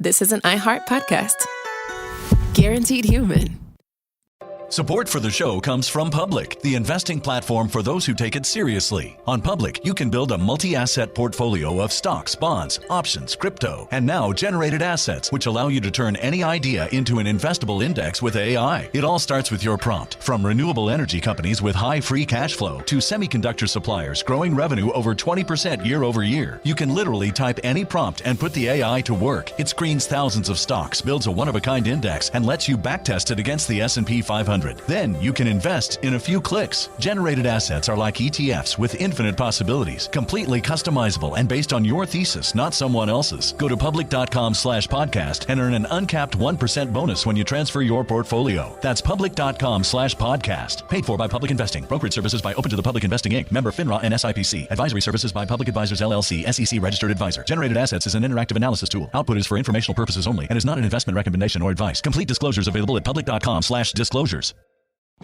this is an iHeart podcast. Guaranteed human. Support for the show comes from Public, the investing platform for those who take it seriously. On Public, you can build a multi-asset portfolio of stocks, bonds, options, crypto, and now generated assets, which allow you to turn any idea into an investable index with AI. It all starts with your prompt. From renewable energy companies with high free cash flow to semiconductor suppliers growing revenue over 20% year over year, you can literally type any prompt and put the AI to work. It screens thousands of stocks, builds a one-of-a-kind index, and lets you backtest it against the S&P 500. Then you can invest in a few clicks. Generated assets are like ETFs with infinite possibilities, completely customizable and based on your thesis, not someone else's. Go to public.com/podcast and earn an uncapped 1% bonus when you transfer your portfolio. That's public.com/podcast. Paid for by Public Investing. Brokerage services by Open to the Public Investing Inc. Member FINRA and SIPC. Advisory services by Public Advisors LLC, SEC registered advisor. Generated assets is an interactive analysis tool. Output is for informational purposes only and is not an investment recommendation or advice. Complete disclosures available at public.com/disclosures.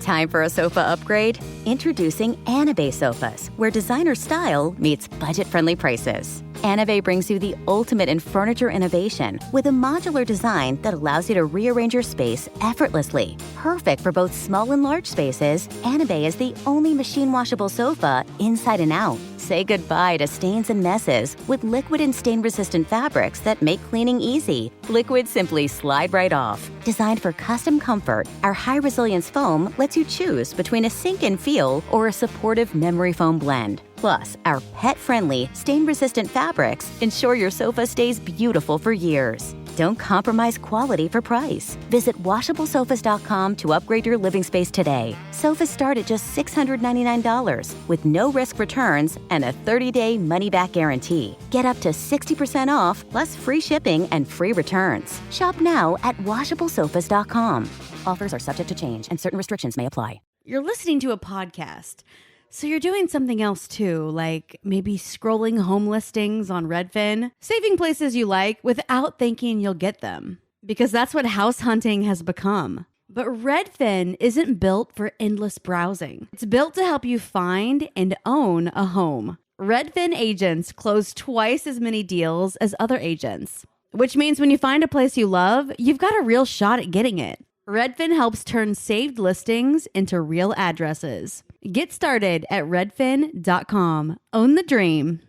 Time for a sofa upgrade? Introducing Anabe Sofas, where designer style meets budget-friendly prices. Anabe brings you the ultimate in furniture innovation with a modular design that allows you to rearrange your space effortlessly. Perfect for both small and large spaces, Anabe is the only machine-washable sofa inside and out. Say goodbye to stains and messes with liquid and stain-resistant fabrics that make cleaning easy. Liquids simply slide right off. Designed for custom comfort, our high-resilience foam lets you choose between a sink-in feel or a supportive memory foam blend. Plus, our pet-friendly, stain-resistant fabrics ensure your sofa stays beautiful for years. Don't compromise quality for price. Visit washablesofas.com to upgrade your living space today. Sofas start at just $699 with no-risk returns and a 30-day money-back guarantee. Get up to 60% off, plus free shipping and free returns. Shop now at washablesofas.com. Offers are subject to change and certain restrictions may apply. You're listening to a podcast, so you're doing something else too, like maybe scrolling home listings on Redfin, saving places you like without thinking you'll get them, because that's what house hunting has become. But Redfin isn't built for endless browsing. It's built to help you find and own a home. Redfin agents close twice as many deals as other agents, which means when you find a place you love, you've got a real shot at getting it. Redfin helps turn saved listings into real addresses. Get started at redfin.com. Own the dream.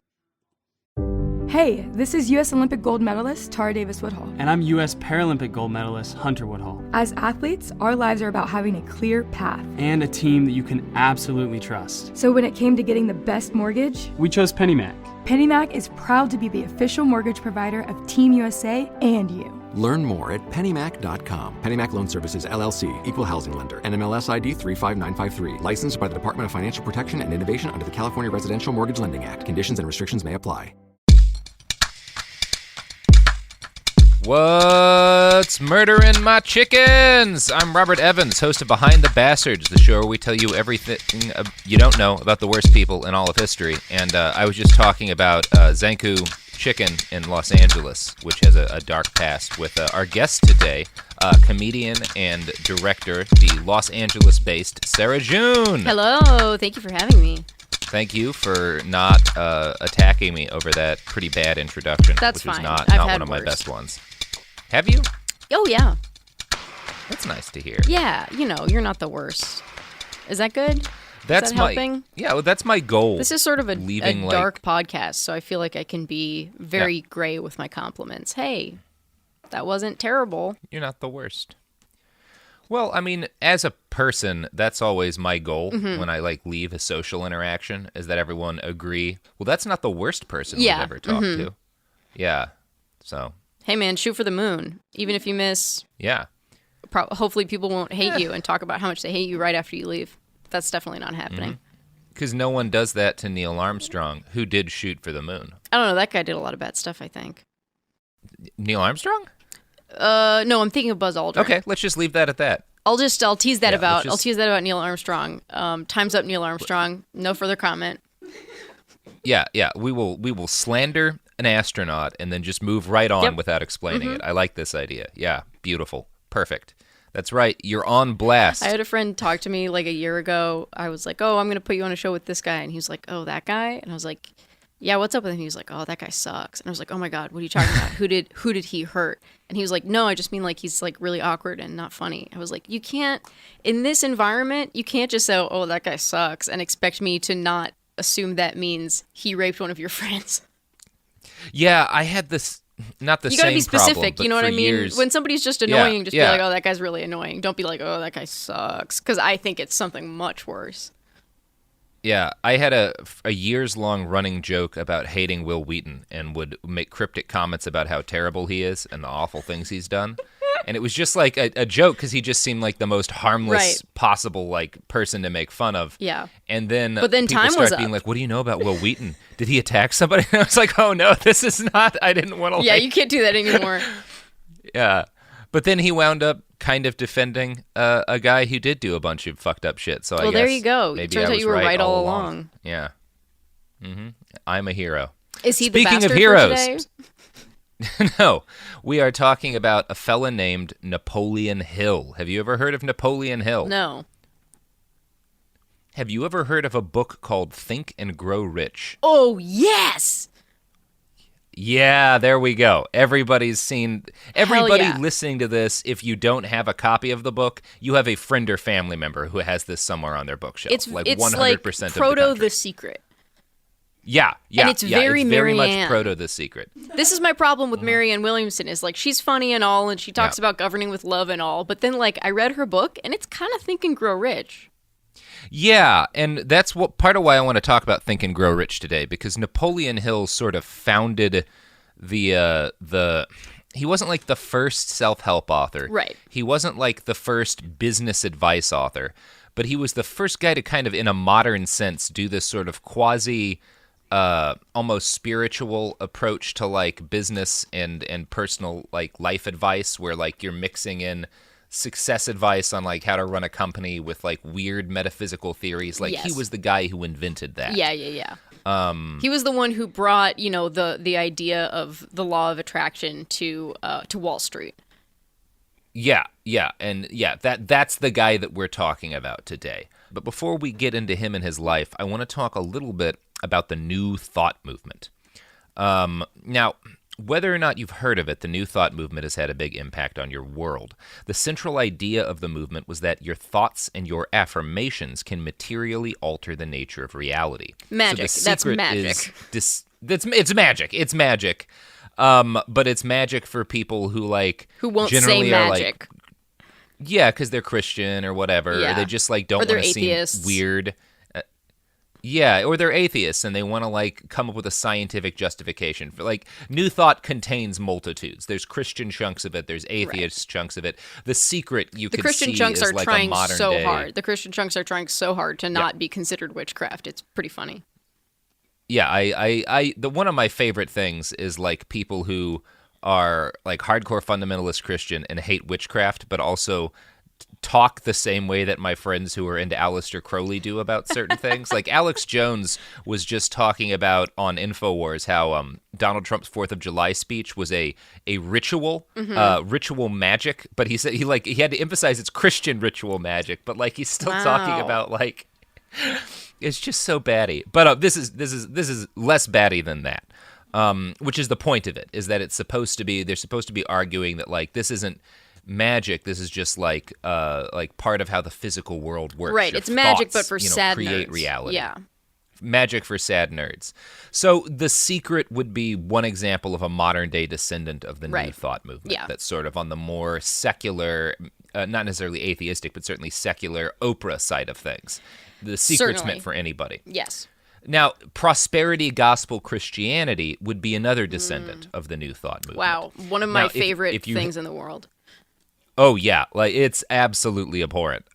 Hey, this is U.S. Olympic gold medalist Tara Davis-Woodhull. And I'm U.S. Paralympic gold medalist Hunter Woodhull. As athletes, our lives are about having a clear path. And a team that you can absolutely trust. So when it came to getting the best mortgage, we chose PennyMac. PennyMac is proud to be the official mortgage provider of Team USA and you. Learn more at pennymac.com. PennyMac Loan Services, LLC, Equal Housing Lender, NMLS ID 35953. Licensed by the Department of Financial Protection and Innovation under the California Residential Mortgage Lending Act. Conditions and restrictions may apply. What's murdering my chickens? I'm Robert Evans, host of Behind the Bastards, the show where we tell you everything you don't know about the worst people in all of history. And I was just talking about Zanku Chicken in Los Angeles, which has a dark past, with our guest today, comedian and director, the Los Angeles-based Sara June. Hello, thank you for having me. Thank you for not attacking me over that pretty bad introduction. That's which fine. was not I've one had of my worse. best ones. Have you? Oh, yeah. That's nice to hear. Yeah, you're not the worst. Is that good? That's Is that helping? Yeah, well, that's my goal. This is sort of a dark podcast, so I feel like I can be very gray with my compliments. Hey, that wasn't terrible. You're not the worst. Well, I mean, as a person, that's always my goal when I leave a social interaction, is that everyone agree, well, that's not the worst person we've ever talked to. Yeah. So. Hey, man, shoot for the moon. Even if you miss. Yeah. Hopefully people won't hate you and talk about how much they hate you right after you leave. That's definitely not happening. Because no one does that to Neil Armstrong, who did shoot for the moon. I don't know. That guy did a lot of bad stuff, I think. Neil Armstrong? No, I'm thinking of Buzz Aldrin. Okay, let's just leave that at that. I'll tease that about Neil Armstrong. Time's up, Neil Armstrong. No further comment. Yeah. We will slander an astronaut and then just move right on without explaining it. I like this idea. Yeah, beautiful. Perfect. That's right. You're on blast. I had a friend talk to me a year ago. I was like, oh, I'm going to put you on a show with this guy. And he was like, oh, that guy? And I was like, yeah, what's up with him? He was like, oh, that guy sucks. And I was like, oh my God, what are you talking about? Who did he hurt? And he was like, no, I just mean like he's like really awkward and not funny. I was like, you can't, in this environment, you can't just say, oh, that guy sucks and expect me to not assume that means he raped one of your friends. Yeah, I had this, not the same problem. You gotta be specific, but you know what I mean? years... When somebody's just annoying, be like, oh, that guy's really annoying. Don't be like, oh, that guy sucks. Because I think it's something much worse. Yeah, I had a years-long running joke about hating Will Wheaton and would make cryptic comments about how terrible he is and the awful things he's done. And it was just like a joke because he just seemed like the most harmless possible like person to make fun of. Yeah. And then, but then people time start was being up. like, what do you know about Will Wheaton? Did he attack somebody? And I was like, oh no, this is not, I didn't want to Yeah, you can't do that anymore. Yeah. But then he wound up kind of defending a guy who did do a bunch of fucked up shit. So I guess there you go. Maybe It turns out you were right all along. Yeah. Mm-hmm. I'm a hero. Is he Speaking the bastard of heroes, for today? No, we are talking about a fella named Napoleon Hill. Have you ever heard of Napoleon Hill? No. Have you ever heard of a book called Think and Grow Rich? Oh, yes! Yeah, there we go. Everybody yeah. listening to this, if you don't have a copy of the book, you have a friend or family member who has this somewhere on their bookshelf. It's 100% like of proto the The Secret. Yeah. And it's very very much Marianne. proto The Secret. This is my problem with Marianne Williamson is like she's funny and all, and she talks about governing with love and all, but then like I read her book and it's kind of Think and Grow Rich. Yeah, and that's what part of why I want to talk about Think and Grow Rich today, because Napoleon Hill sort of founded the he wasn't like the first self-help author. Right. He wasn't like the first business advice author, but he was the first guy to kind of in a modern sense do this sort of quasi almost spiritual approach to like business and personal like life advice where like you're mixing in success advice on like how to run a company with like weird metaphysical theories. Like he was the guy who invented that. Yeah. He was the one who brought, you know, the idea of the law of attraction to Wall Street. Yeah, and that's the guy that we're talking about today. But before we get into him and his life, I want to talk a little bit about the New Thought movement. Now, whether or not you've heard of it, the New Thought movement has had a big impact on your world. The central idea of the movement was that your thoughts and your affirmations can materially alter the nature of reality. Magic. So the secret That's magic. It's magic. It's magic. But it's magic for people who won't generally say magic. Because they're Christian or whatever. Yeah. Or they just don't want to seem weird. Or they're atheists and they want to come up with a scientific justification for New Thought contains multitudes. There's Christian chunks of it. There's atheist chunks of it. The secret the Christian chunks is are trying a modern so day. hard. The Christian chunks are trying so hard to not be considered witchcraft. It's pretty funny. Yeah, one of my favorite things is people who are hardcore fundamentalist Christian and hate witchcraft, but also talk the same way that my friends who are into Aleister Crowley do about certain things. Alex Jones was just talking about on InfoWars how Donald Trump's 4th of July speech was a ritual, ritual magic, but he said he had to emphasize it's Christian ritual magic, but he's still talking about it's just so batty. But this is less batty than that. Which is the point of it, is that it's supposed to be, they're supposed to be arguing that this isn't magic, this is just part of how the physical world works. Right, Your it's magic, thoughts, but for sad create nerds. reality. Yeah. Magic for sad nerds. So The Secret would be one example of a modern day descendant of the New Thought movement. Yeah. That's sort of on the more secular, not necessarily atheistic, but certainly secular Oprah side of things. The Secret's meant for anybody. Yes. Now, prosperity gospel Christianity would be another descendant of the New Thought movement. Wow, one of my favorite things in the world. Oh, yeah. It's absolutely abhorrent.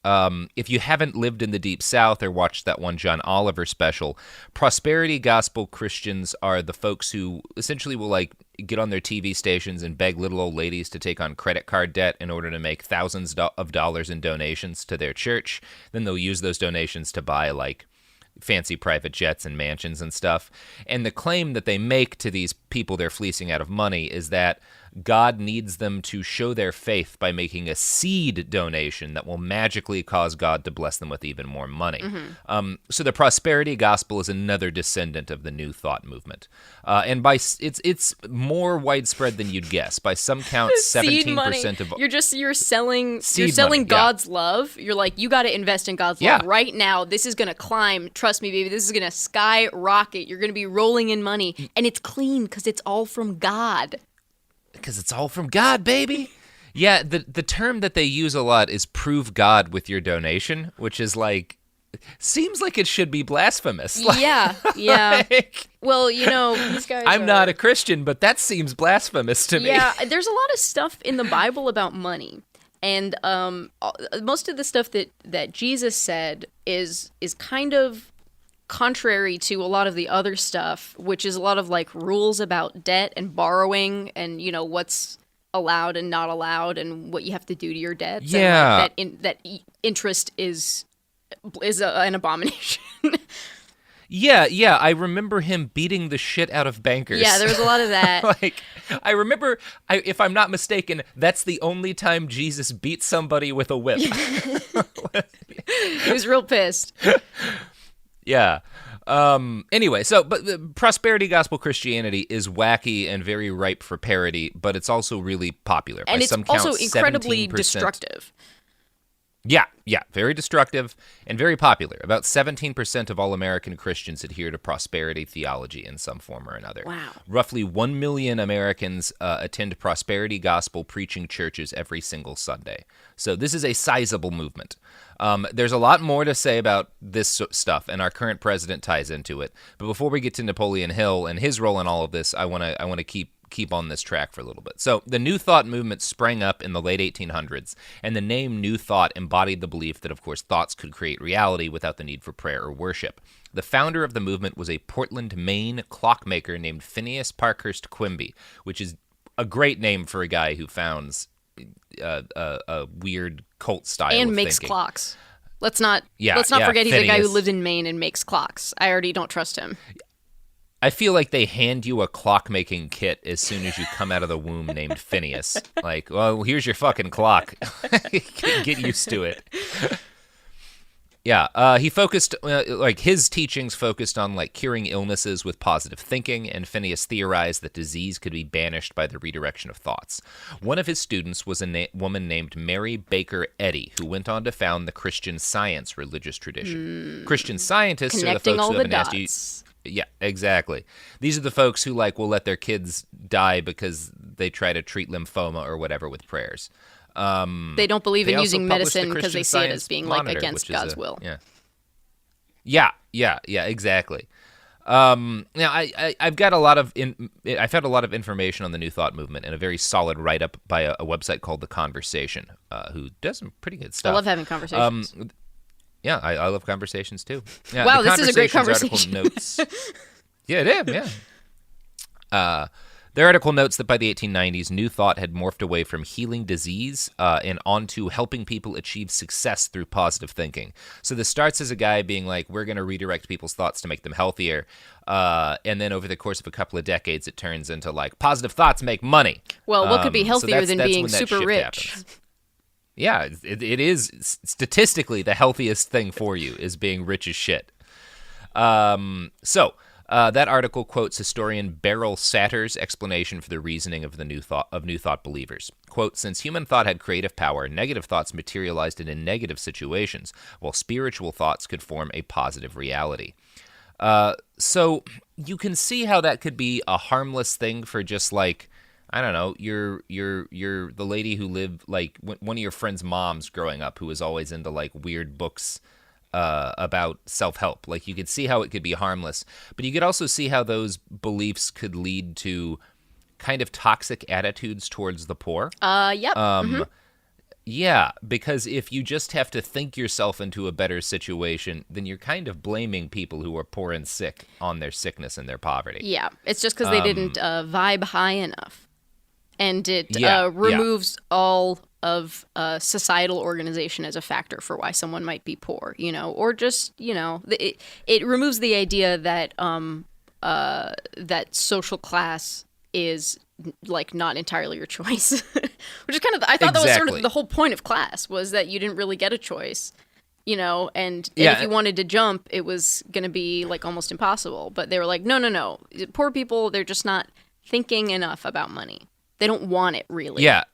If you haven't lived in the Deep South or watched that one John Oliver special, prosperity gospel Christians are the folks who essentially will, get on their TV stations and beg little old ladies to take on credit card debt in order to make thousands of dollars in donations to their church. Then they'll use those donations to buy, fancy private jets and mansions and stuff. And the claim that they make to these people they're fleecing out of money is that God needs them to show their faith by making a seed donation that will magically cause God to bless them with even more money. So the prosperity gospel is another descendant of the New Thought movement, and it's more widespread than you'd guess. By some counts, 17% of you're selling money, God's love. You're like, you got to invest in God's love right now. This is gonna climb. Trust me, baby. This is gonna skyrocket. You're gonna be rolling in money, and it's clean because it's all from God. Because it's all from God, baby. Yeah, the term that they use a lot is prove God with your donation, which is like, seems like it should be blasphemous. Yeah. Well, these guys I'm not a Christian, but that seems blasphemous to me. Yeah, there's a lot of stuff in the Bible about money. And most of the stuff that Jesus said is kind of contrary to a lot of the other stuff, which is a lot of like rules about debt and borrowing and what's allowed and not allowed and what you have to do to your debts. Yeah, and that interest is an abomination. Yeah, I remember him beating the shit out of bankers. Yeah, there was a lot of that. I remember, if I'm not mistaken, that's the only time Jesus beat somebody with a whip. He was real pissed. Yeah. Anyway, but the prosperity gospel Christianity is wacky and very ripe for parody, but it's also really popular. And By it's some also counts, incredibly 17%. destructive. Yeah, very destructive and very popular. About 17% of all American Christians adhere to prosperity theology in some form or another. Wow. Roughly 1 million Americans attend prosperity gospel preaching churches every single Sunday. So this is a sizable movement. There's a lot more to say about this stuff, and our current president ties into it. But before we get to Napoleon Hill and his role in all of this, I want to keep on this track for a little bit. So the New Thought movement sprang up in the late 1800s, and the name New Thought embodied the belief that, of course, thoughts could create reality without the need for prayer or worship. The founder of the movement was a Portland, Maine clockmaker named Phineas Parkhurst Quimby, which is a great name for a guy who founds a weird cult style and of makes thinking. Clocks. Let's not forget he's a guy who lived in Maine and makes clocks. I already don't trust him. I feel like they hand you a clock-making kit as soon as you come out of the womb named Phineas. Like, well, here's your fucking clock. Get used to it. Yeah, he focused, his teachings focused on, curing illnesses with positive thinking, and Phineas theorized that disease could be banished by the redirection of thoughts. One of his students was a woman named Mary Baker Eddy, who went on to found the Christian Science religious tradition. Christian scientists are the folks who have a nasty... Yeah, exactly. These are the folks who will let their kids die because they try to treat lymphoma or whatever with prayers. They don't believe in using medicine because they see it as being against God's will. Yeah, exactly. Now I've got a lot of I've had a lot of information on the New Thought movement and a very solid write-up by a website called The Conversation, who does some pretty good stuff. I love having conversations. Yeah, I love conversations too. Yeah, wow, this is a great conversation. Notes, yeah, it is, yeah. Their article notes that by the 1890s, New Thought had morphed away from healing disease and onto helping people achieve success through positive thinking. So this starts as a guy being like, we're going to redirect people's thoughts to make them healthier. And then over the course of a couple of decades, it turns into positive thoughts make money. Well, what could be healthier than being super rich? Happens. Yeah, it is statistically the healthiest thing for you is being rich as shit. That article quotes historian Beryl Satter's explanation for the reasoning of the New Thought believers. Quote, since human thought had creative power, negative thoughts materialized in negative situations, while spiritual thoughts could form a positive reality. So you can see how that could be a harmless thing for just I don't know, you're the lady who lived one of your friend's moms growing up who was always into weird books about self-help. You could see how it could be harmless, but you could also see how those beliefs could lead to kind of toxic attitudes towards the poor. Yep. Yeah, because if you just have to think yourself into a better situation, then you're kind of blaming people who are poor and sick on their sickness and their poverty. Yeah, it's just because they didn't vibe high enough. And it removes all of societal organization as a factor for why someone might be poor, or just, it removes the idea that that social class is like not entirely your choice. Which is kind of, I thought that was sort of Exactly. the whole point of class, was that you didn't really get a choice, you know, and if you wanted to jump, it was going to be like almost impossible. But they were like, no. Poor people, they're just not thinking enough about money. They don't want it really. Yeah.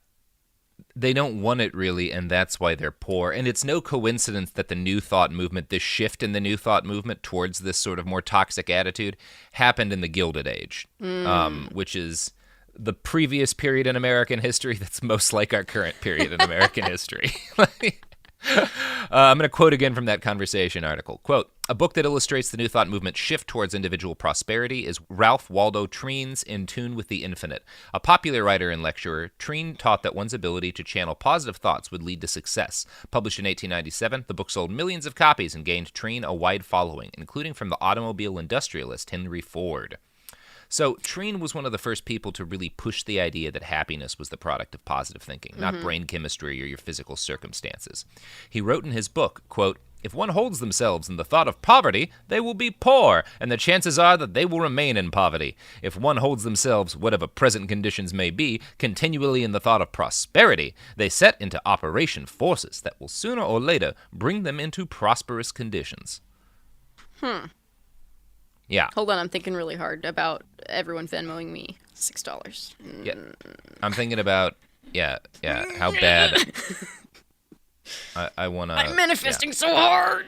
They don't want it really, and that's why they're poor. And it's no coincidence that the New Thought movement, this shift in the New Thought movement towards this sort of more toxic attitude, happened in the Gilded Age, which is the previous period in American history that's most like our current period in American history. I'm going to quote again from that Conversation article. Quote, "A book that illustrates the New Thought movement's shift towards individual prosperity is Ralph Waldo Trene's In Tune with the Infinite. A popular writer and lecturer, Trene taught that one's ability to channel positive thoughts would lead to success. Published in 1897, the book sold millions of copies and gained Trene a wide following, including from the automobile industrialist Henry Ford." So Trene was one of the first people to really push the idea that happiness was the product of positive thinking, not brain chemistry or your physical circumstances. He wrote in his book, quote, "If one holds themselves in the thought of poverty, they will be poor, and the chances are that they will remain in poverty. If one holds themselves, whatever present conditions may be, continually in the thought of prosperity, they set into operation forces that will sooner or later bring them into prosperous conditions." Yeah. Hold on, I'm thinking really hard about everyone Venmoing me $6. Yeah. I'm thinking about, how bad I want to... I'm manifesting so hard.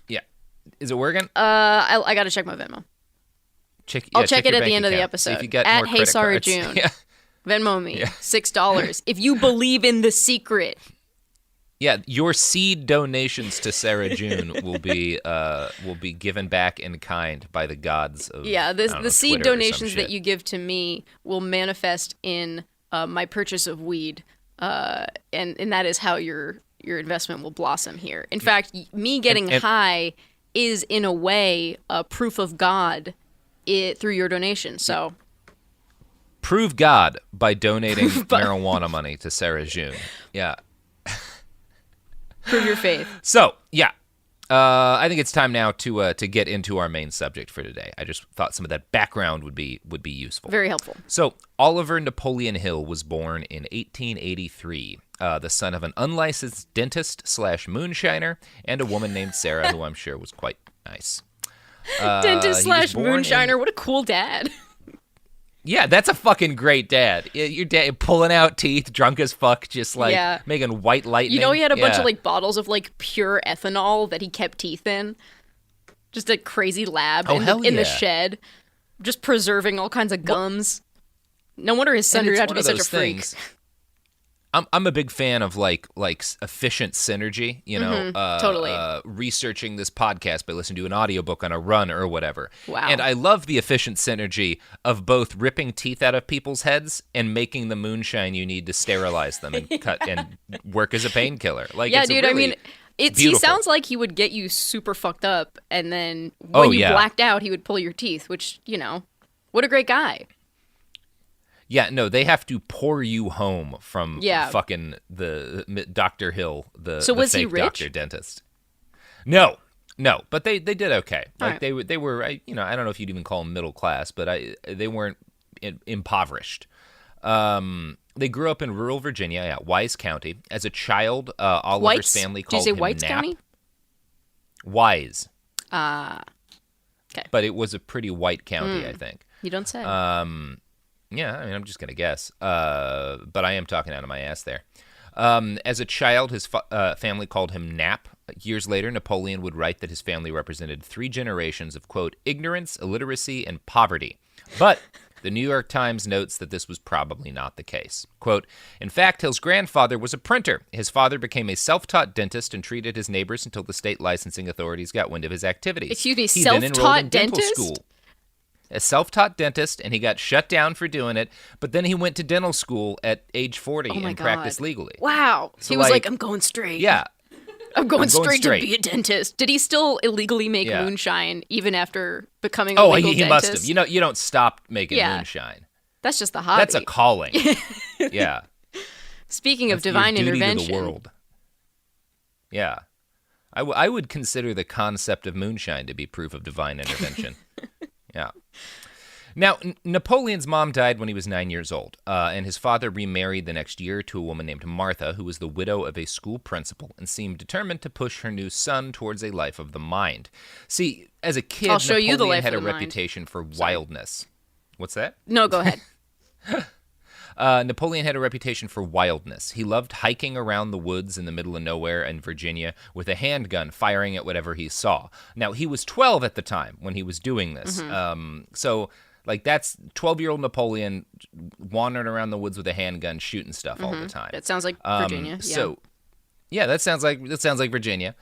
Yeah. Is it working? I got to check my Venmo. I'll check it at the end of the episode. See if you get at more Hey credit Sara cards. June. Yeah. Venmo me $6 if you believe in the secret. Yeah, your seed donations to Sara June will be given back in kind by the gods of the seed Twitter or some donations shit. that you give to me will manifest in my purchase of weed, and that is how your investment will blossom here. In fact, me getting high is in a way a proof of God through your donation. So prove God by donating marijuana money to Sara June. Yeah. prove your faith. So, I think it's time now to get into our main subject for today. I just thought some of that background would be useful. Very helpful. So, Oliver Napoleon Hill was born in 1883, the son of an unlicensed dentist/moonshiner and a woman named Sarah, who I'm sure was quite nice. Dentist/moonshiner. What a cool dad. Yeah, that's a fucking great dad. Your dad pulling out teeth, drunk as fuck, just like making white lightning. You know, he had a bunch of like bottles of like pure ethanol that he kept teeth in. Just a crazy lab in the shed, just preserving all kinds of gums. No wonder his son turned out to be such a freak. I'm a big fan of like efficient synergy, you know, totally. Researching this podcast by listening to an audiobook on a run or whatever. Wow. And I love the efficient synergy of both ripping teeth out of people's heads and making the moonshine you need to sterilize them and cut and work as a painkiller. Like, yeah, it's dude, really I mean, he beautiful. sounds like he would get you super fucked up, and then when you blacked out, he would pull your teeth, which, you know, what a great guy. Yeah, no, they have to pour you home from fucking the Dr. Hill, the was fake he rich? doctor dentist. No, but they did okay. Like right. they were, I don't know if you'd even call them middle class, but they weren't impoverished. They grew up in rural Virginia, Wise County. As a child, Oliver's family called him Whites Nap. County? Wise. Okay. But it was a pretty white county, I think. You don't say. Yeah, I mean, I'm just going to guess. But I am talking out of my ass there. As a child, his family called him Nap. Years later, Napoleon would write that his family represented 3 generations of, quote, ignorance, illiteracy, and poverty. But the New York Times notes that this was probably not the case. Quote, in fact, Hill's grandfather was a printer. His father became a self-taught dentist and treated his neighbors until the state licensing authorities got wind of his activities. Excuse me, He then enrolled in self-taught dental dentist? school. A self-taught dentist, and he got shut down for doing it, but then he went to dental school at age 40 and practiced legally. Wow. So, he was like, I'm going straight. Yeah. I'm going straight to be a dentist. Did he still illegally make moonshine even after becoming a legal dentist? He must have. You don't stop making moonshine. That's just the hobby. That's a calling. Yeah. Speaking of That's divine your duty intervention. to the world. Yeah. I would consider the concept of moonshine to be proof of divine intervention. Yeah. Now, Napoleon's mom died when he was 9 years old, and his father remarried the next year to a woman named Martha, who was the widow of a school principal and seemed determined to push her new son towards a life of the mind. See, as a kid, I'll show you the Napoleon life had a of the mind. reputation for wildness. What's that? No, go ahead. Napoleon had a reputation for wildness. He loved hiking around the woods in the middle of nowhere in Virginia with a handgun, firing at whatever he saw. Now, he was 12 at the time when he was doing this. So, like, that's 12-year-old Napoleon wandering around the woods with a handgun, shooting stuff all the time. That sounds like Virginia. So, yeah, that sounds like Virginia.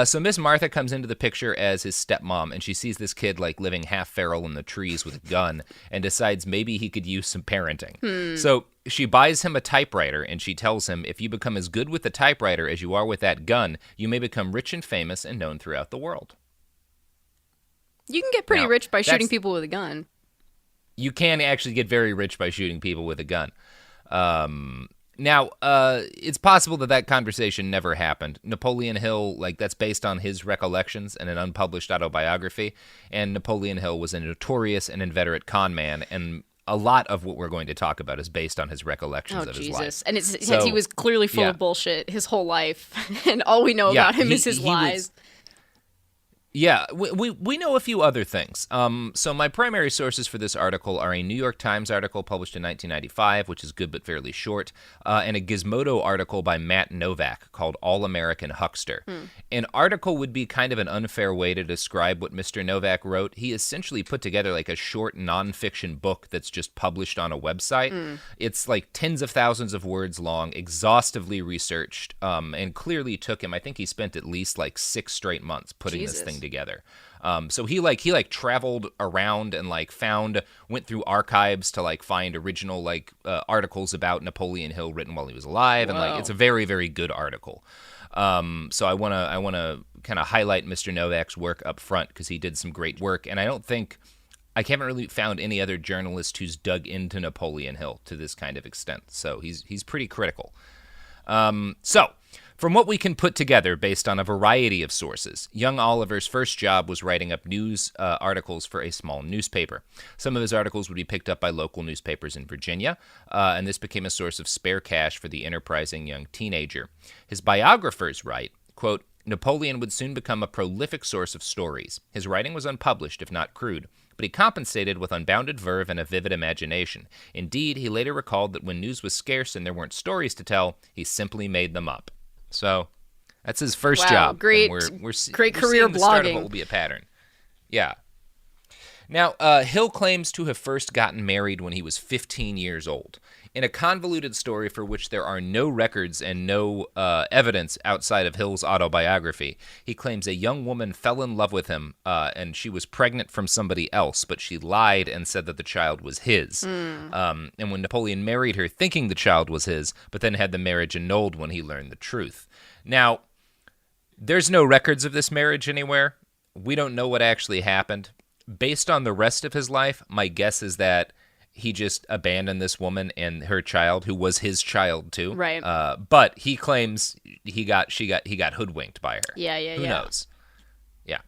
So Miss Martha comes into the picture as his stepmom, and she sees this kid like living half feral in the trees with a gun, and decides maybe he could use some parenting. So she buys him a typewriter, and she tells him, if you become as good with the typewriter as you are with that gun, you may become rich and famous and known throughout the world. You can get pretty Now, rich by shooting people with a gun. You can actually get very rich by shooting people with a gun. Now, it's possible that conversation never happened. Napoleon Hill, like, that's based on his recollections and an unpublished autobiography, and Napoleon Hill was a notorious and inveterate con man, and a lot of what we're going to talk about is based on his recollections of his life. And he was clearly full of bullshit his whole life, and all we know about him is his lies. Yeah, we know a few other things. So my primary sources for this article are a New York Times article published in 1995, which is good but fairly short, and a Gizmodo article by Matt Novak called All-American Huckster. An article would be kind of an unfair way to describe what Mr. Novak wrote. He essentially put together like a short nonfiction book that's just published on a website. It's like tens of thousands of words long, exhaustively researched, and clearly took him, I think he spent at least like 6 straight months putting this thing together. So he traveled around and went through archives to find original articles about Napoleon Hill written while he was alive. Whoa. And it's a very, very good article. So I want to kind of highlight Mr. Novak's work up front because he did some great work. And I haven't really found any other journalist who's dug into Napoleon Hill to this kind of extent. So he's pretty critical. So from what we can put together based on a variety of sources, young Oliver's first job was writing up news articles for a small newspaper. Some of his articles would be picked up by local newspapers in Virginia, and this became a source of spare cash for the enterprising young teenager. His biographers write, quote, Napoleon would soon become a prolific source of stories. His writing was unpublished, if not crude, but he compensated with unbounded verve and a vivid imagination. Indeed, he later recalled that when news was scarce and there weren't stories to tell, he simply made them up. So that's his first job. Great, we're great career seeing the start of blogging. what will be a pattern. Yeah. Now, Hill claims to have first gotten married when he was 15 years old. In a convoluted story for which there are no records and no evidence outside of Hill's autobiography, he claims a young woman fell in love with him, and she was pregnant from somebody else, but she lied and said that the child was his. And when Napoleon married her thinking the child was his, but then had the marriage annulled when he learned the truth. Now, there's no records of this marriage anywhere. We don't know what actually happened. Based on the rest of his life, my guess is that he just abandoned this woman and her child, who was his child too. Right. But he claims he got hoodwinked by her. Yeah. Who knows? Yeah.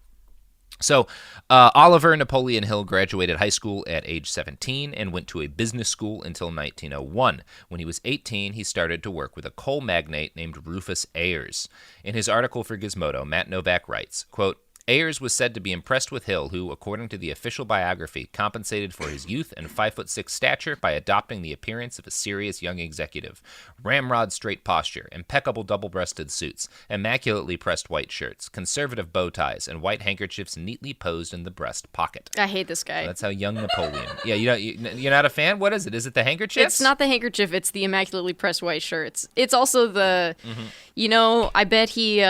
So Oliver Napoleon Hill graduated high school at age 17 and went to a business school until 1901. When he was 18, he started to work with a coal magnate named Rufus Ayers. In his article for Gizmodo, Matt Novak writes, quote, Ayers was said to be impressed with Hill, who, according to the official biography, compensated for his youth and 5'6" stature by adopting the appearance of a serious young executive. Ramrod straight posture, impeccable double-breasted suits, immaculately pressed white shirts, conservative bow ties, and white handkerchiefs neatly posed in the breast pocket. I hate this guy. So that's how young Napoleon. Yeah, you're not a fan? What is it? Is it the handkerchiefs? It's not the handkerchief. It's the immaculately pressed white shirts. It's also the, I bet he,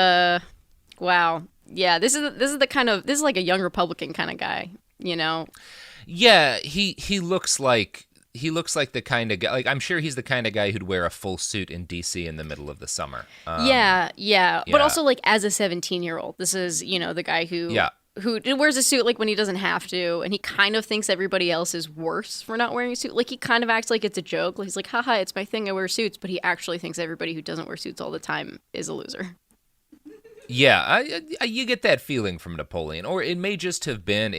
wow. Yeah, this is like a young Republican kind of guy, Yeah, he looks like the kind of guy. Like, I'm sure he's the kind of guy who'd wear a full suit in DC in the middle of the summer. Yeah. But also, like, as a 17-year-old, this is the guy who wears a suit like when he doesn't have to, and he kind of thinks everybody else is worse for not wearing a suit. Like, he kind of acts like it's a joke. Like, he's like, haha, it's my thing, I wear suits. But he actually thinks everybody who doesn't wear suits all the time is a loser. Yeah, you get that feeling from Napoleon, or it may just have been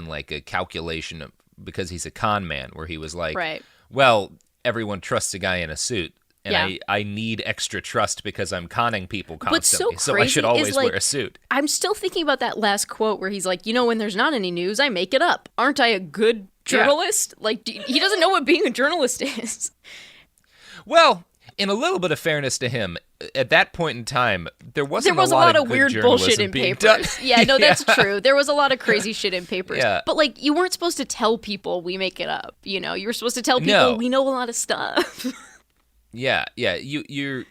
like a calculation because he's a con man, where he was like, Right. well, everyone trusts a guy in a suit. And Yeah. I need extra trust because I'm conning people What's so constantly. So I crazy should is, always like, wear a suit. I'm still thinking about that last quote where he's like, when there's not any news, I make it up. Aren't I a good journalist? Like, he doesn't know what being a journalist is. Well, in a little bit of fairness to him, at that point in time, there was a lot of good weird bullshit in being papers. done. Yeah, no, that's true. There was a lot of crazy shit in papers. Yeah. But like, you weren't supposed to tell people we make it up. You were supposed to tell people No. we know a lot of stuff. Yeah. He's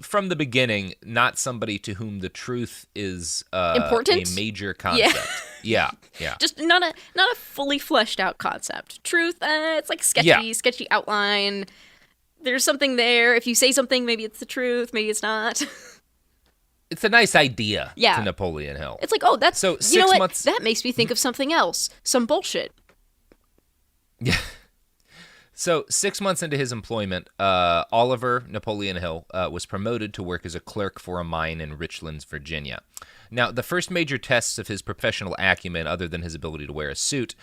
from the beginning not somebody to whom the truth is Important? a major concept. Yeah. Just not a fully fleshed out concept. Truth, it's like sketchy outline. There's something there. If you say something, maybe it's the truth, maybe it's not. It's a nice idea Yeah. to Napoleon Hill. It's like, oh, that's So you know 6 what? months- That makes me think of something else. Some bullshit. Yeah. So 6 months into his employment, Oliver Napoleon Hill was promoted to work as a clerk for a mine in Richlands, Virginia. Now, the first major tests of his professional acumen, other than his ability to wear a suit,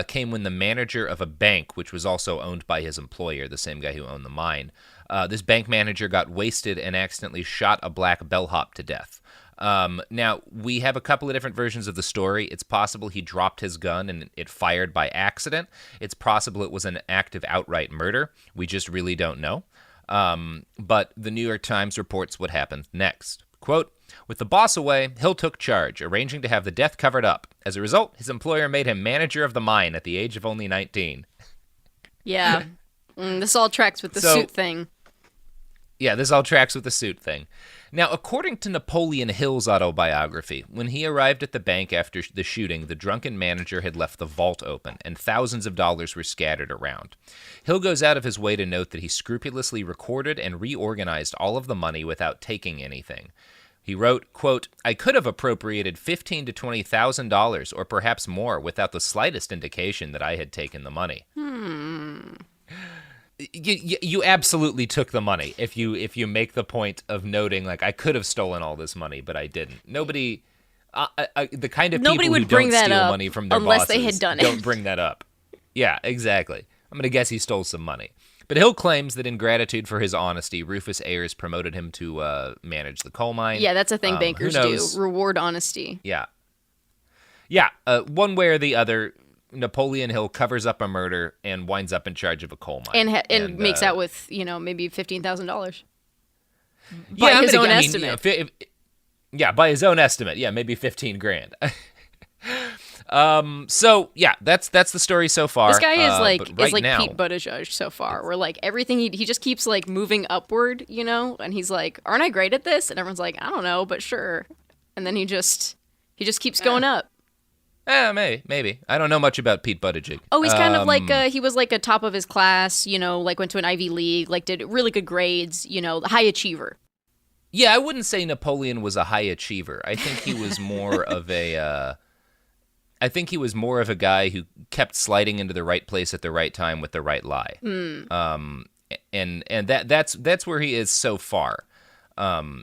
came when the manager of a bank, which was also owned by his employer, the same guy who owned the mine, this bank manager got wasted and accidentally shot a black bellhop to death. Now, we have a couple of different versions of the story. It's possible he dropped his gun and it fired by accident. It's possible it was an act of outright murder. We just really don't know. But the New York Times reports what happened next. Quote, with the boss away, Hill took charge, arranging to have the death covered up. As a result, his employer made him manager of the mine at the age of only 19. Yeah. This all tracks with the suit thing. Yeah, this all tracks with the suit thing. Now, according to Napoleon Hill's autobiography, when he arrived at the bank after the shooting, the drunken manager had left the vault open, and thousands of dollars were scattered around. Hill goes out of his way to note that he scrupulously recorded and reorganized all of the money without taking anything. He wrote, quote, I could have appropriated $15,000 to $20,000 or perhaps more without the slightest indication that I had taken the money. You absolutely took the money if you make the point of noting, like, I could have stolen all this money, but I didn't. Nobody, the kind of Nobody people would who bring don't that steal up money from their unless bosses they had done it. don't bring that up. Yeah, exactly. I'm going to guess he stole some money. But Hill claims that in gratitude for his honesty, Rufus Ayers promoted him to manage the coal mine. Yeah, that's a thing bankers do. Reward honesty. Yeah. Yeah, one way or the other, Napoleon Hill covers up a murder and winds up in charge of a coal mine. And makes out with, maybe $15,000. Yeah, by his own estimate. By his own estimate. Yeah, maybe $15,000. So yeah, that's the story so far. This guy is like now, Pete Buttigieg so far. Where like everything he just keeps like moving upward, and he's like, aren't I great at this? And everyone's like, I don't know, but sure. And then he just keeps going up. Maybe. I don't know much about Pete Buttigieg. Oh, he's kind of like he was like a top of his class, like went to an Ivy League, like did really good grades, high achiever. Yeah, I wouldn't say Napoleon was a high achiever. I think he was more of a guy who kept sliding into the right place at the right time with the right lie. And that's where he is so far.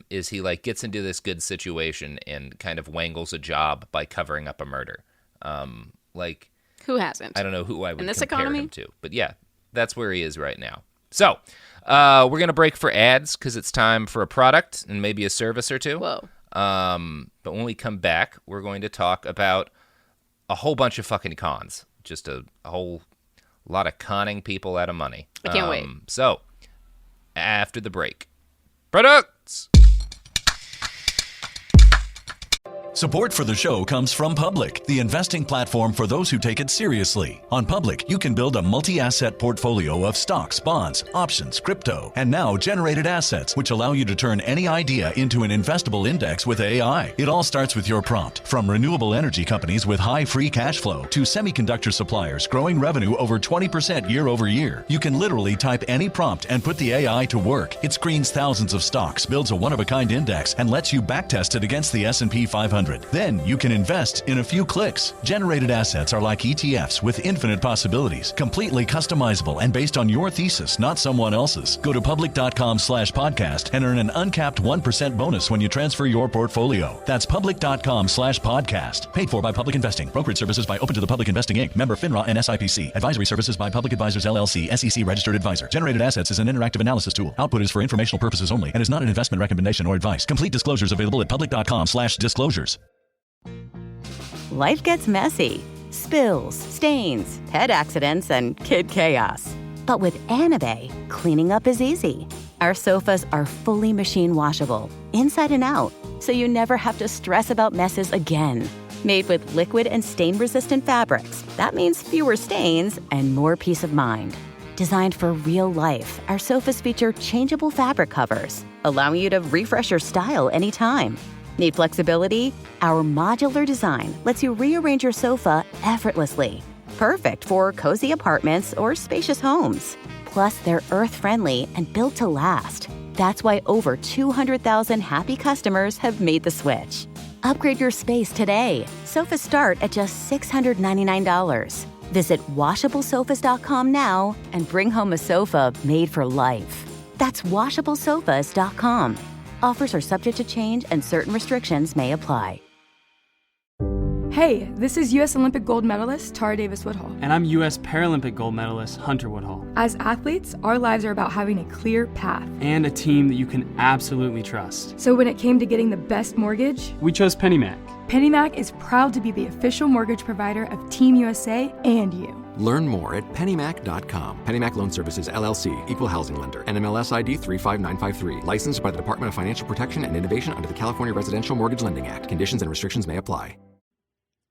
Is he like gets into this good situation and kind of wangles a job by covering up a murder. Like who hasn't? I don't know who I would in this compare economy? him to, but yeah, that's where he is right now. So we're gonna break for ads because it's time for a product and maybe a service or two. Whoa. But when we come back, we're going to talk about a whole bunch of fucking cons. Just a whole lot of conning people out of money. I can't wait. So after the break, products. Support for the show comes from Public, the investing platform for those who take it seriously. On Public, you can build a multi-asset portfolio of stocks, bonds, options, crypto, and now generated assets, which allow you to turn any idea into an investable index with AI. It all starts with your prompt. From renewable energy companies with high free cash flow to semiconductor suppliers growing revenue over 20% year over year, you can literally type any prompt and put the AI to work. It screens thousands of stocks, builds a one-of-a-kind index, and lets you backtest it against the S&P 500. 100. Then you can invest in a few clicks. Generated assets are like ETFs with infinite possibilities, completely customizable and based on your thesis, not someone else's. Go to public.com/podcast and earn an uncapped 1% bonus when you transfer your portfolio. That's public.com/podcast. Paid for by Public Investing. Brokerage services by Open to the Public Investing Inc. Member FINRA and SIPC. Advisory services by Public Advisors LLC, SEC registered advisor. Generated assets is an interactive analysis tool. Output is for informational purposes only and is not an investment recommendation or advice. Complete disclosures available at public.com/disclosures. Life gets messy. Spills, stains, pet accidents, and kid chaos. But with Anabay, cleaning up is easy. Our sofas are fully machine washable, inside and out, so you never have to stress about messes again. Made with liquid and stain-resistant fabrics, that means fewer stains and more peace of mind. Designed for real life, our sofas feature changeable fabric covers, allowing you to refresh your style anytime. Need flexibility? Our modular design lets you rearrange your sofa effortlessly. Perfect for cozy apartments or spacious homes. Plus, they're earth-friendly and built to last. That's why over 200,000 happy customers have made the switch. Upgrade your space today. Sofas start at just $699. Visit washablesofas.com now and bring home a sofa made for life. That's washablesofas.com. Offers are subject to change and certain restrictions may apply. Hey, this is U.S. Olympic gold medalist Tara Davis Woodhull. And I'm U.S. Paralympic gold medalist Hunter Woodhull. As athletes, our lives are about having a clear path. And a team that you can absolutely trust. So when it came to getting the best mortgage, we chose PennyMac. PennyMac is proud to be the official mortgage provider of Team USA and you. Learn more at pennymac.com. PennyMac Loan Services, LLC, Equal Housing Lender, NMLS ID 35953. Licensed by the Department of Financial Protection and Innovation under the California Residential Mortgage Lending Act. Conditions and restrictions may apply.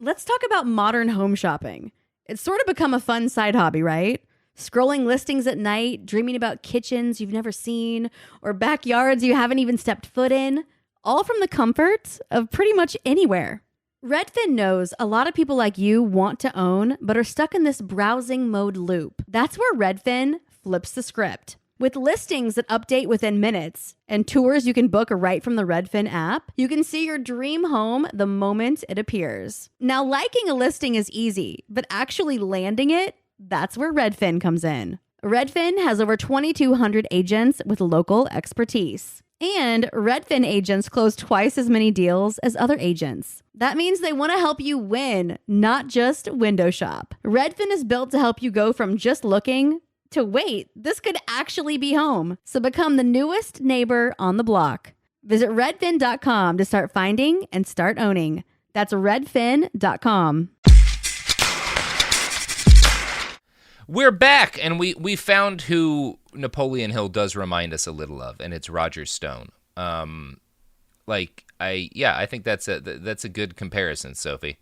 Let's talk about modern home shopping. It's sort of become a fun side hobby, right? Scrolling listings at night, dreaming about kitchens you've never seen, or backyards you haven't even stepped foot in, all from the comfort of pretty much anywhere. Redfin knows a lot of people like you want to own, but are stuck in this browsing mode loop. That's where Redfin flips the script. With listings that update within minutes and tours you can book right from the Redfin app, you can see your dream home the moment it appears. Now, liking a listing is easy, but actually landing it, that's where Redfin comes in. Redfin has over 2,200 agents with local expertise. And Redfin agents close twice as many deals as other agents. That means they want to help you win, not just window shop. Redfin is built to help you go from just looking to wait, this could actually be home. So become the newest neighbor on the block. Visit redfin.com to start finding and start owning. That's redfin.com. We're back, and we found who Napoleon Hill does remind us a little of, and it's Roger Stone. I think that's a good comparison, Sophie.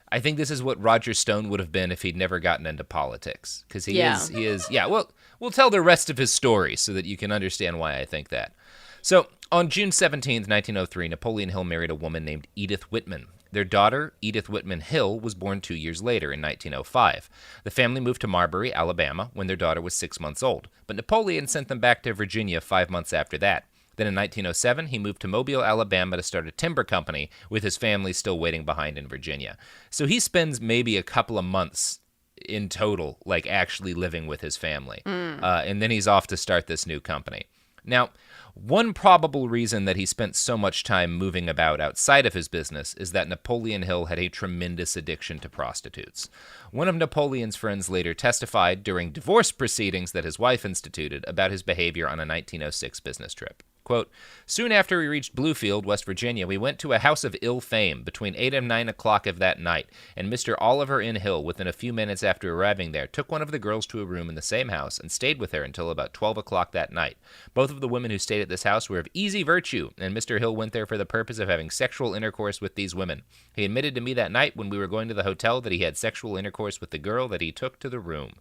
I think this is what Roger Stone would have been if he'd never gotten into politics, because he is. Well, we'll tell the rest of his story so that you can understand why I think that. So, on June 17th, 1903, Napoleon Hill married a woman named Edith Whitman. Their daughter, Edith Whitman Hill, was born 2 years later in 1905. The family moved to Marbury, Alabama, when their daughter was 6 months old, but Napoleon sent them back to Virginia 5 months after that. Then in 1907, he moved to Mobile, Alabama to start a timber company with his family still waiting behind in Virginia. So he spends maybe a couple of months in total, like actually living with his family. And then he's off to start this new company. Now, one probable reason that he spent so much time moving about outside of his business is that Napoleon Hill had a tremendous addiction to prostitutes. One of Napoleon's friends later testified during divorce proceedings that his wife instituted about his behavior on a 1906 business trip. Quote, soon after we reached Bluefield, West Virginia, we went to a house of ill fame between 8 and 9 o'clock of that night, and Mr. Oliver N. Hill, within a few minutes after arriving there, took one of the girls to a room in the same house and stayed with her until about 12 o'clock that night. Both of the women who stayed at this house were of easy virtue, and Mr. Hill went there for the purpose of having sexual intercourse with these women. He admitted to me that night when we were going to the hotel that he had sexual intercourse with the girl that he took to the room.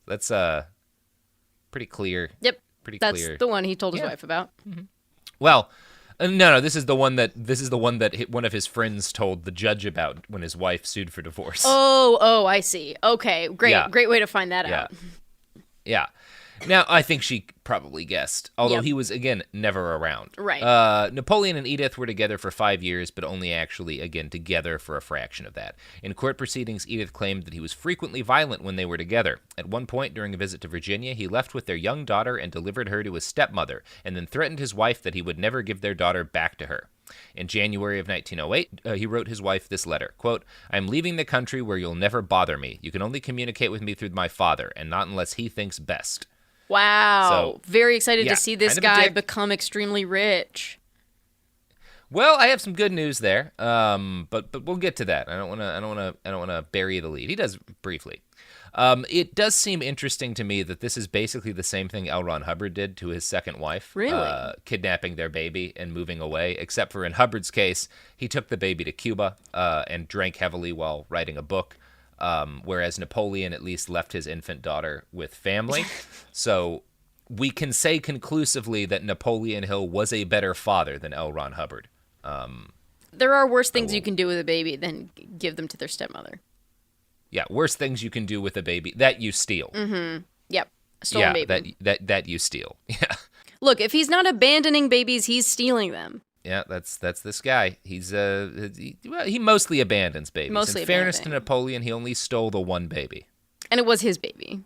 That's pretty clear. Yep. That's the one he told his wife about. Mm-hmm. Well, no, this is the one that one of his friends told the judge about when his wife sued for divorce. Oh, I see. Okay, great, Yeah. Great way to find that out. Yeah. Now, I think she probably guessed, although Yep. he was, again, never around. Right. Napoleon and Edith were together for 5 years, but only actually, again, together for a fraction of that. In court proceedings, Edith claimed that he was frequently violent when they were together. At one point, during a visit to Virginia, he left with their young daughter and delivered her to his stepmother, and then threatened his wife that he would never give their daughter back to her. In January of 1908, he wrote his wife this letter, quote, "I'm leaving the country where you'll never bother me. You can only communicate with me through my father, and not unless he thinks best." Wow. So, very excited yeah, to see this kind of a guy dick. become extremely rich. Well, I have some good news there, but we'll get to that. I don't want to bury the lead. He does briefly. It does seem interesting to me that this is basically the same thing L. Ron Hubbard did to his second wife, Really? Kidnapping their baby and moving away. Except for in Hubbard's case, he took the baby to Cuba and drank heavily while writing a book. Whereas Napoleon at least left his infant daughter with family. So we can say conclusively that Napoleon Hill was a better father than L. Ron Hubbard. There are worse things you can do with a baby than give them to their stepmother. Yeah, worse things you can do with a baby that you steal. Mm-hmm. Yep. A stolen baby. that you steal. Yeah. Look, if he's not abandoning babies, he's stealing them. Yeah, that's this guy. He's he mostly abandons babies. Mostly In fairness to abandoning. Napoleon, he only stole the one baby. And it was his baby.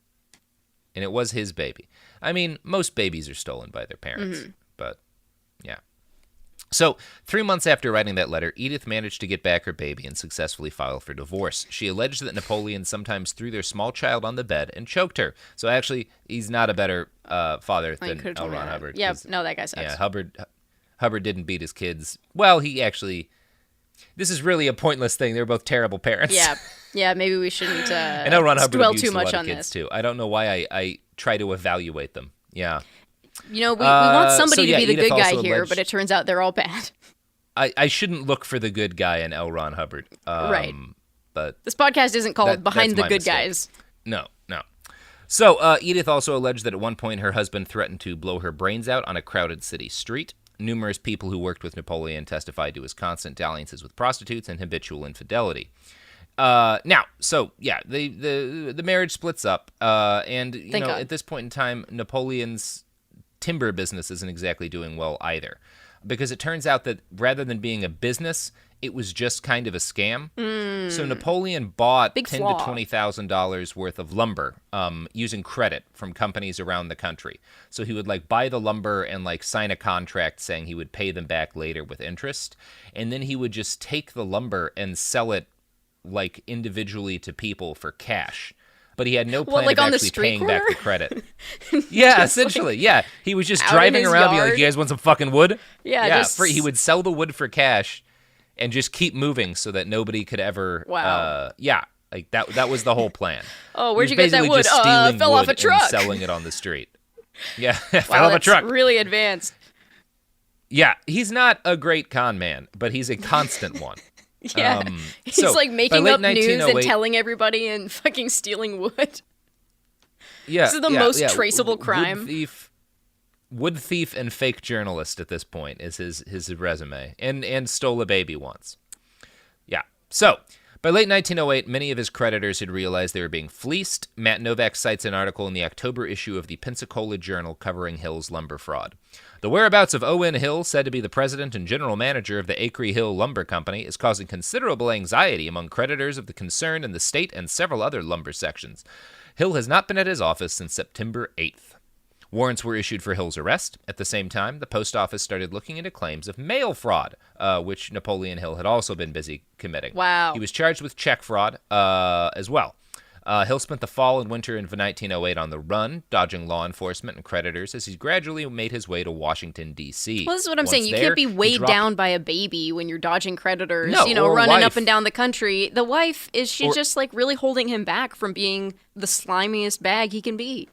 And it was his baby. I mean, most babies are stolen by their parents, but yeah. So, 3 months after writing that letter, Edith managed to get back her baby and successfully file for divorce. She alleged that Napoleon sometimes threw their small child on the bed and choked her. So actually, he's not a better father Oh, you than could've L. told me Ron that. Hubbard. Yeah, 'cause, no, that guy sucks. Yeah, Hubbard didn't beat his kids. Well, he actually... This is really a pointless thing. They were both terrible parents. Yeah, maybe we shouldn't I know Ron Hubbard dwell abused too a much lot of on kids this. too. I don't know why I try to evaluate them. Yeah. You know, we want somebody so, yeah, to be the Edith good guy also here, alleged- but it turns out they're all bad. I shouldn't look for the good guy in L. Ron Hubbard. Right. But This podcast isn't called Behind that's the my Good mistake. Guys. No. So, Edith also alleged that at one point her husband threatened to blow her brains out on a crowded city street. Numerous people who worked with Napoleon testified to his constant dalliances with prostitutes and habitual infidelity. The marriage splits up, and Thank God. at this point in time, Napoleon's timber business isn't exactly doing well either, because it turns out that rather than being a business, it was just kind of a scam. So Napoleon bought Big $10,000 flaw. to $20,000 worth of lumber using credit from companies around the country. So he would buy the lumber and sign a contract saying he would pay them back later with interest, and then he would just take the lumber and sell it individually to people for cash. But he had no plan of on the actually street paying back the corner? credit. Yeah, essentially. Yeah. He was just out in driving his around being yard? like, you guys want some fucking wood? Yeah, just- he would sell the wood for cash and just keep moving so that nobody could ever... Wow. That was the whole plan. Oh, He where'd was you get that basically wood? just stealing Fell off wood a truck. and selling it on the street. Yeah, Wow, fell off a that's truck. really advanced. Yeah, he's not a great con man, but he's a constant one. Yeah. He's so, by making late up news and 1908 telling everybody and fucking stealing wood. Yeah, This is the most traceable crime. Wood thief and fake journalist at this point is his resume, and stole a baby once. Yeah. So, by late 1908, many of his creditors had realized they were being fleeced. Matt Novak cites an article in the October issue of the Pensacola Journal covering Hill's lumber fraud. The whereabouts of O.N. Hill, said to be the president and general manager of the Acre Hill Lumber Company, is causing considerable anxiety among creditors of the concern in the state and several other lumber sections. Hill has not been at his office since September 8th. Warrants were issued for Hill's arrest. At the same time, the post office started looking into claims of mail fraud, which Napoleon Hill had also been busy committing. Wow. He was charged with check fraud as well. Hill spent the fall and winter of 1908 on the run, dodging law enforcement and creditors as he gradually made his way to Washington, D.C. Well, this is what I'm saying. You can't be weighed down by a baby when you're dodging creditors, No, or a running wife. up and down the country. The wife, is she just really holding him back from being the slimiest bag he can be?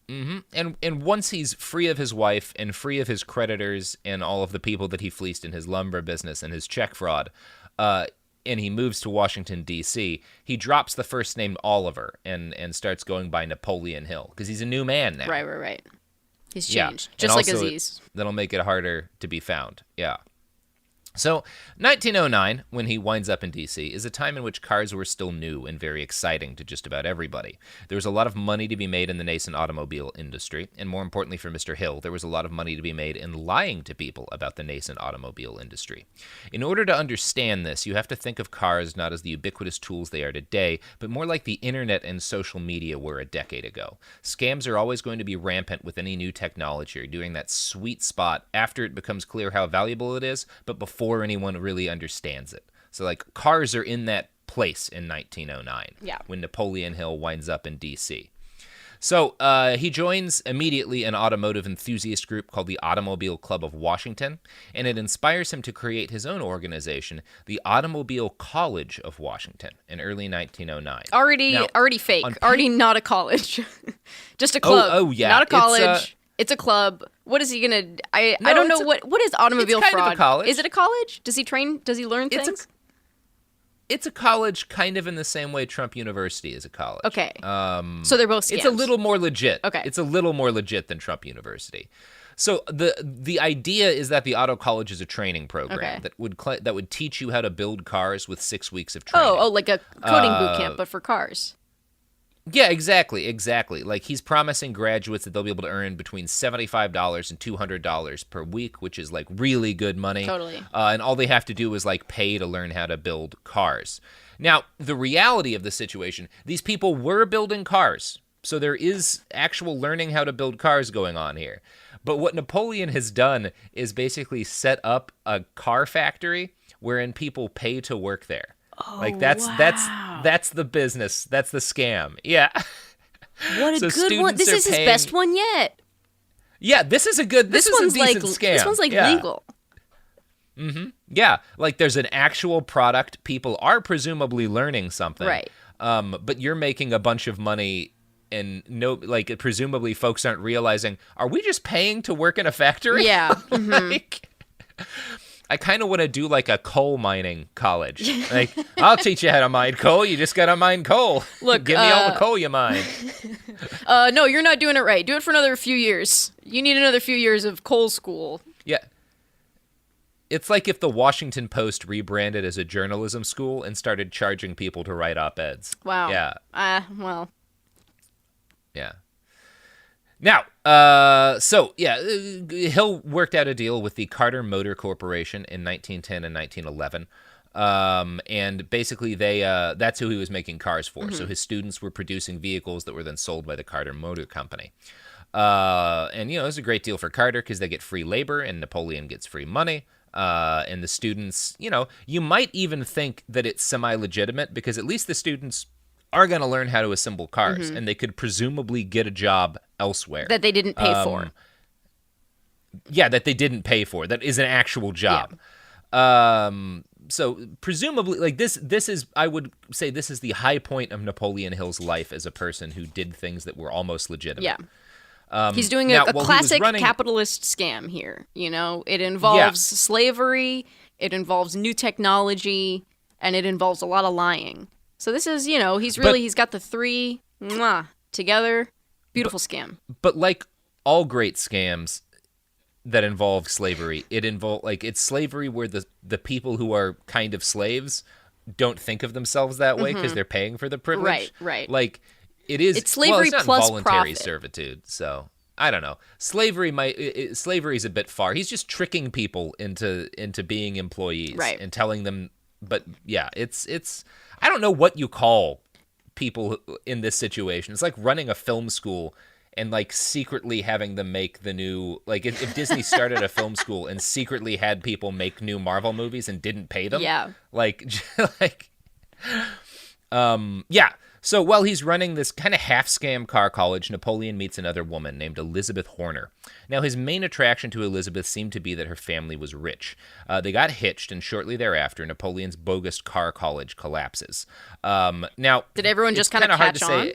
Mm-hmm. And once he's free of his wife and free of his creditors and all of the people that he fleeced in his lumber business and his check fraud, and he moves to Washington, D.C., he drops the first name Oliver and starts going by Napoleon Hill because he's a new man now. Right. He's Yeah. changed, And just like also Aziz. That'll make it harder to be found. Yeah. So 1909, when he winds up in D.C., is a time in which cars were still new and very exciting to just about everybody. There was a lot of money to be made in the nascent automobile industry, and more importantly for Mr. Hill, there was a lot of money to be made in lying to people about the nascent automobile industry. In order to understand this, you have to think of cars not as the ubiquitous tools they are today, but more like the internet and social media were a decade ago. Scams are always going to be rampant with any new technology. You're doing that sweet spot after it becomes clear how valuable it is, but before anyone really understands it. So, like, cars are in that place in 1909 when Napoleon Hill winds up in D.C. So he joins immediately an automotive enthusiast group called the Automobile Club of Washington, and it inspires him to create his own organization, the Automobile College of Washington, in early 1909. Already fake. Already not a college. Just a club. Oh yeah. Not a college. It's a club. What is he gonna? I don't know what is automobile it's kind fraud. of a college. Is it a college? Does he train? Does he learn things? It's a college, kind of in the same way Trump University is a college. Okay. So they're both scams. It's a little more legit. Okay. It's a little more legit than Trump University. So the idea is that the auto college is a training program that would teach you how to build cars with 6 weeks of training. Oh, like a coding boot camp, but for cars. Yeah, exactly. Like, he's promising graduates that they'll be able to earn between $75 and $200 per week, which is, like, really good money. Totally. And all they have to do is, like, pay to learn how to build cars. Now, the reality of the situation, these people were building cars. So there is actual learning how to build cars going on here. But what Napoleon has done is basically set up a car factory wherein people pay to work there. Oh, like that's the business. That's the scam. Yeah. What a good one. This is his best one yet. Yeah, this is a decent scam. This one's legal. Mm-hmm. Yeah, like there's an actual product. People are presumably learning something. Right. But you're making a bunch of money, and presumably folks aren't realizing, are we just paying to work in a factory? Yeah. Mm-hmm. I kind of want to do like a coal mining college. Like, I'll teach you how to mine coal. You just got to mine coal. Look, give me all the coal you mine. No, you're not doing it right. Do it for another few years. You need another few years of coal school. Yeah. It's like if the Washington Post rebranded as a journalism school and started charging people to write op-eds. Wow. Yeah. Well. Yeah. Now, Hill worked out a deal with the Carter Motor Corporation in 1910 and 1911. And basically that's who he was making cars for. Mm-hmm. So his students were producing vehicles that were then sold by the Carter Motor Company. And, it was a great deal for Carter because they get free labor and Napoleon gets free money. And the students, you might even think that it's semi-legitimate because at least the students are going to learn how to assemble cars, and they could presumably get a job elsewhere. That they didn't pay for. Yeah, that they didn't pay for. That is an actual job. Yeah. So presumably, like this is, I would say this is the high point of Napoleon Hill's life as a person who did things that were almost legitimate. Yeah. He's doing a classic capitalist scam here. It involves slavery, it involves new technology, and it involves a lot of lying. So this is, he's got the three together. Beautiful scam. But like all great scams that involve slavery, it's slavery where the people who are kind of slaves don't think of themselves that way because they're paying for the privilege. Right. Like it's slavery it's not plus voluntary profit. servitude. So I don't know. Slavery is a bit far. He's just tricking people into being employees and telling them. But yeah, it's I don't know what you call people in this situation. It's like running a film school and like secretly having them make the new, like if Disney started a film school and secretly had people make new Marvel movies and didn't pay them. Yeah. Yeah. So while he's running this kind of half-scam car college, Napoleon meets another woman named Elizabeth Horner. Now, his main attraction to Elizabeth seemed to be that her family was rich. They got hitched, and shortly thereafter, Napoleon's bogus car college collapses. Now, did everyone just kind of catch on?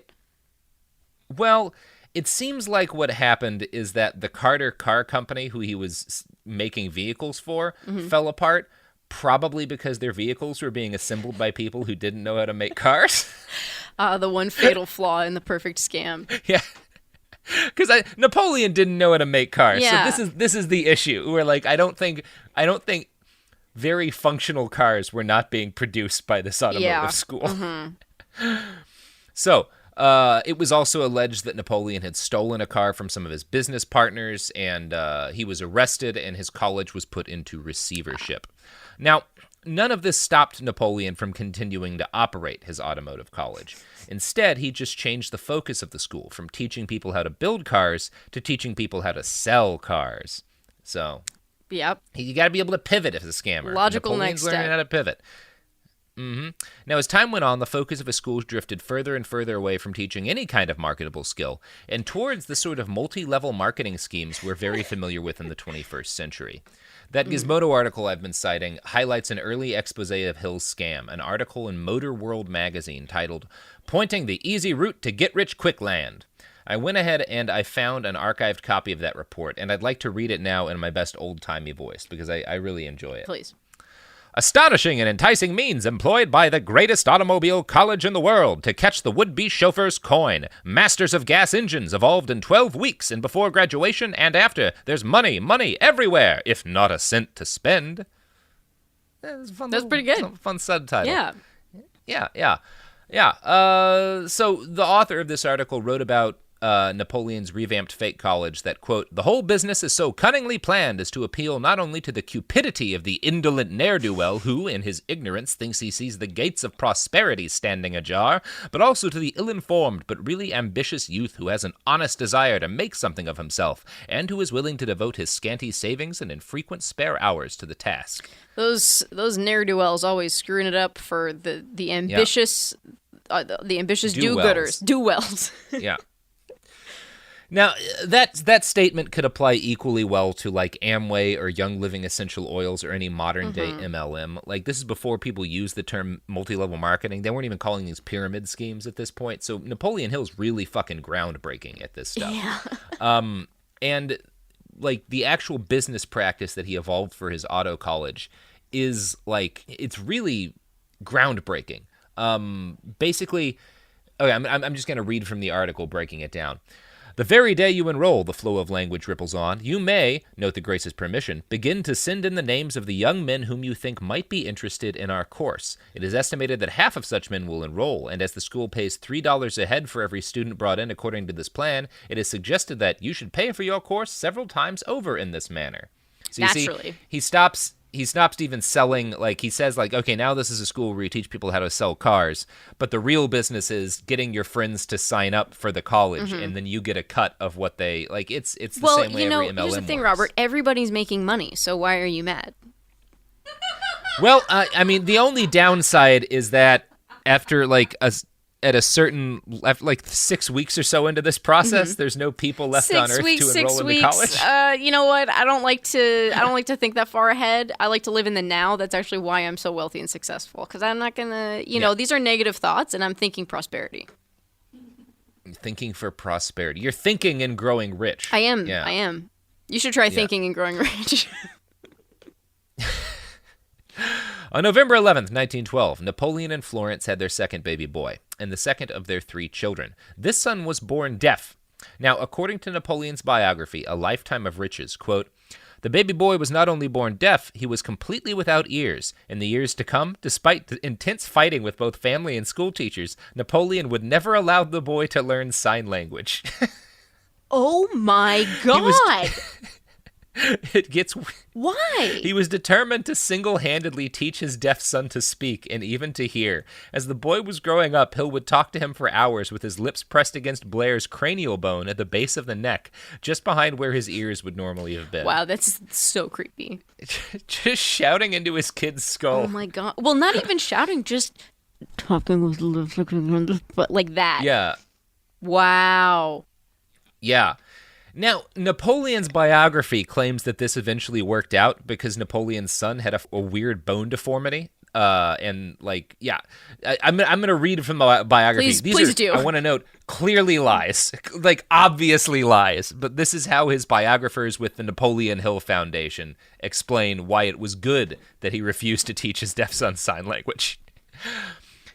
Well, it seems like what happened is that the Carter Car Company, who he was making vehicles for, fell apart. Probably because their vehicles were being assembled by people who didn't know how to make cars. The one fatal flaw in the perfect scam. Yeah. Because Napoleon didn't know how to make cars. Yeah. So this is the issue. Where like I don't think very functional cars were not being produced by this automotive school. So, it was also alleged that Napoleon had stolen a car from some of his business partners, and he was arrested, and his college was put into receivership. Now, none of this stopped Napoleon from continuing to operate his automotive college. Instead, he just changed the focus of the school from teaching people how to build cars to teaching people how to sell cars. So, yep, you got to be able to pivot as a scammer. Logical Napoleon's next step. learning how to pivot. Now, as time went on, the focus of his schools drifted further and further away from teaching any kind of marketable skill, and towards the sort of multi-level marketing schemes we're very familiar with in the 21st century. That Gizmodo article I've been citing highlights an early expose of Hill's scam, an article in Motor World magazine titled, "Pointing the Easy Route to Get-Rich-Quick Land." I went ahead and I found an archived copy of that report, and I'd like to read it now in my best old-timey voice, because I really enjoy it. Please. Astonishing and enticing means employed by the greatest automobile college in the world to catch the would-be chauffeur's coin. Masters of gas engines evolved in 12 weeks, and before graduation and after, there's money everywhere, if not a cent to spend. That's pretty good. Fun subtitle. Yeah. So the author of this article wrote about Napoleon's revamped fake college that, quote, "The whole business is so cunningly planned as to appeal not only to the cupidity of the indolent ne'er-do-well who, in his ignorance, thinks he sees the gates of prosperity standing ajar, but also to the ill-informed but really ambitious youth who has an honest desire to make something of himself, and who is willing to devote his scanty savings and infrequent spare hours to the task." Those ne'er-do-wells always screwing it up for the ambitious, the ambitious do-gooders, do-wells. Yeah. Now, that statement could apply equally well to, like, Amway or Young Living Essential Oils or any modern-day MLM. Like, this is before people used the term multi-level marketing. They weren't even calling these pyramid schemes at this point. So Napoleon Hill's really fucking groundbreaking at this stuff. Yeah. And, like, the actual business practice that he evolved for his auto college is, like, it's really groundbreaking. Basically, okay, I'm just going to read from the article breaking it down. "The very day you enroll," the flow of language ripples on, "you may, note the grace's permission, begin to send in the names of the young men whom you think might be interested in our course. It is estimated that half of such men will enroll, and as the school pays $3 a head for every student brought in according to this plan, it is suggested that you should pay for your course several times over in this manner." So you Naturally. see, he stops even selling, like, he says, like, okay, now this is a school where you teach people how to sell cars, but the real business is getting your friends to sign up for the college, and then you get a cut of what they, like, it's the same way every MLM here's the thing, works. Robert. Everybody's making money, so why are you mad? Well, I mean, the only downside is that after, like, at 6 weeks or so into this process, there's no people left on Earth to enroll in the college. You know what? I don't like to think that far ahead. I like to live in the now. That's actually why I'm so wealthy and successful. Because I'm not gonna, these are negative thoughts, and I'm thinking prosperity. Thinking for prosperity. You're thinking and growing rich. I am. Yeah. I am. You should try thinking and growing rich. On November 11th, 1912, Napoleon and Florence had their second baby boy, and the second of their 3 children. This son was born deaf. Now, according to Napoleon's biography, A Lifetime of Riches, quote, "The baby boy was not only born deaf, he was completely without ears. In the years to come, despite the intense fighting with both family and school teachers, Napoleon would never allow the boy to learn sign language." Oh my God! It gets... Why? He was determined to single-handedly teach his deaf son to speak and even to hear. As the boy was growing up, Hill would talk to him for hours with his lips pressed against Blair's cranial bone at the base of the neck, just behind where his ears would normally have been. Wow, that's so creepy. Just shouting into his kid's skull. Oh my God. Well, not even shouting, just talking with the lips, but like that. Yeah. Wow. Yeah. Now, Napoleon's biography claims that this eventually worked out because Napoleon's son had a weird bone deformity. I'm going to read from the biography. Please do. I want to note, clearly lies. Like, obviously lies. But this is how his biographers with the Napoleon Hill Foundation explain why it was good that he refused to teach his deaf son sign language.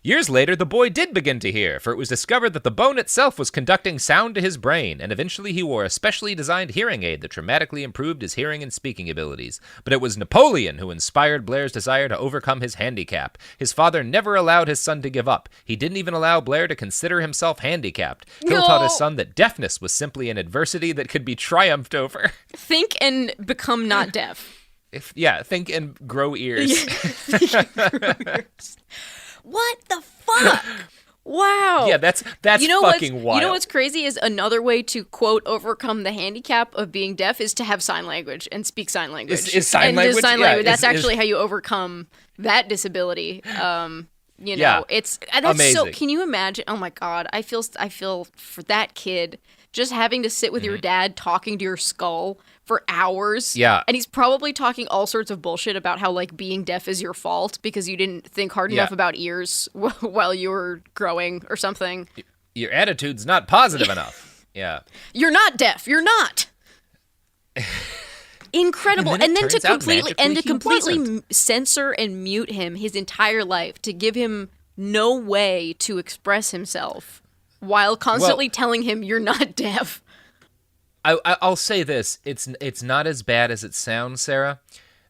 Years later, the boy did begin to hear, for it was discovered that the bone itself was conducting sound to his brain, and eventually he wore a specially designed hearing aid that dramatically improved his hearing and speaking abilities. But it was Napoleon who inspired Blair's desire to overcome his handicap. His father never allowed his son to give up. He didn't even allow Blair to consider himself handicapped. Hill taught his son that deafness was simply an adversity that could be triumphed over. Think and become not deaf. Think and grow ears. What the fuck? Wow. Yeah, that's fucking wild. You know what's crazy is another way to, quote, overcome the handicap of being deaf is to have sign language and speak sign language. Is sign language? That's actually how you overcome that disability. It's that's amazing. So. Can you imagine? Oh my God, I feel for that kid just having to sit with your dad talking to your skull for hours. Yeah. And he's probably talking all sorts of bullshit about how, like, being deaf is your fault because you didn't think hard enough about ears while you were growing or something. Your attitude's not positive enough. Yeah. You're not deaf. You're not. Incredible. And then to completely censor and mute him his entire life, to give him no way to express himself while constantly telling him you're not deaf. I'll say this: it's not as bad as it sounds, Sarah,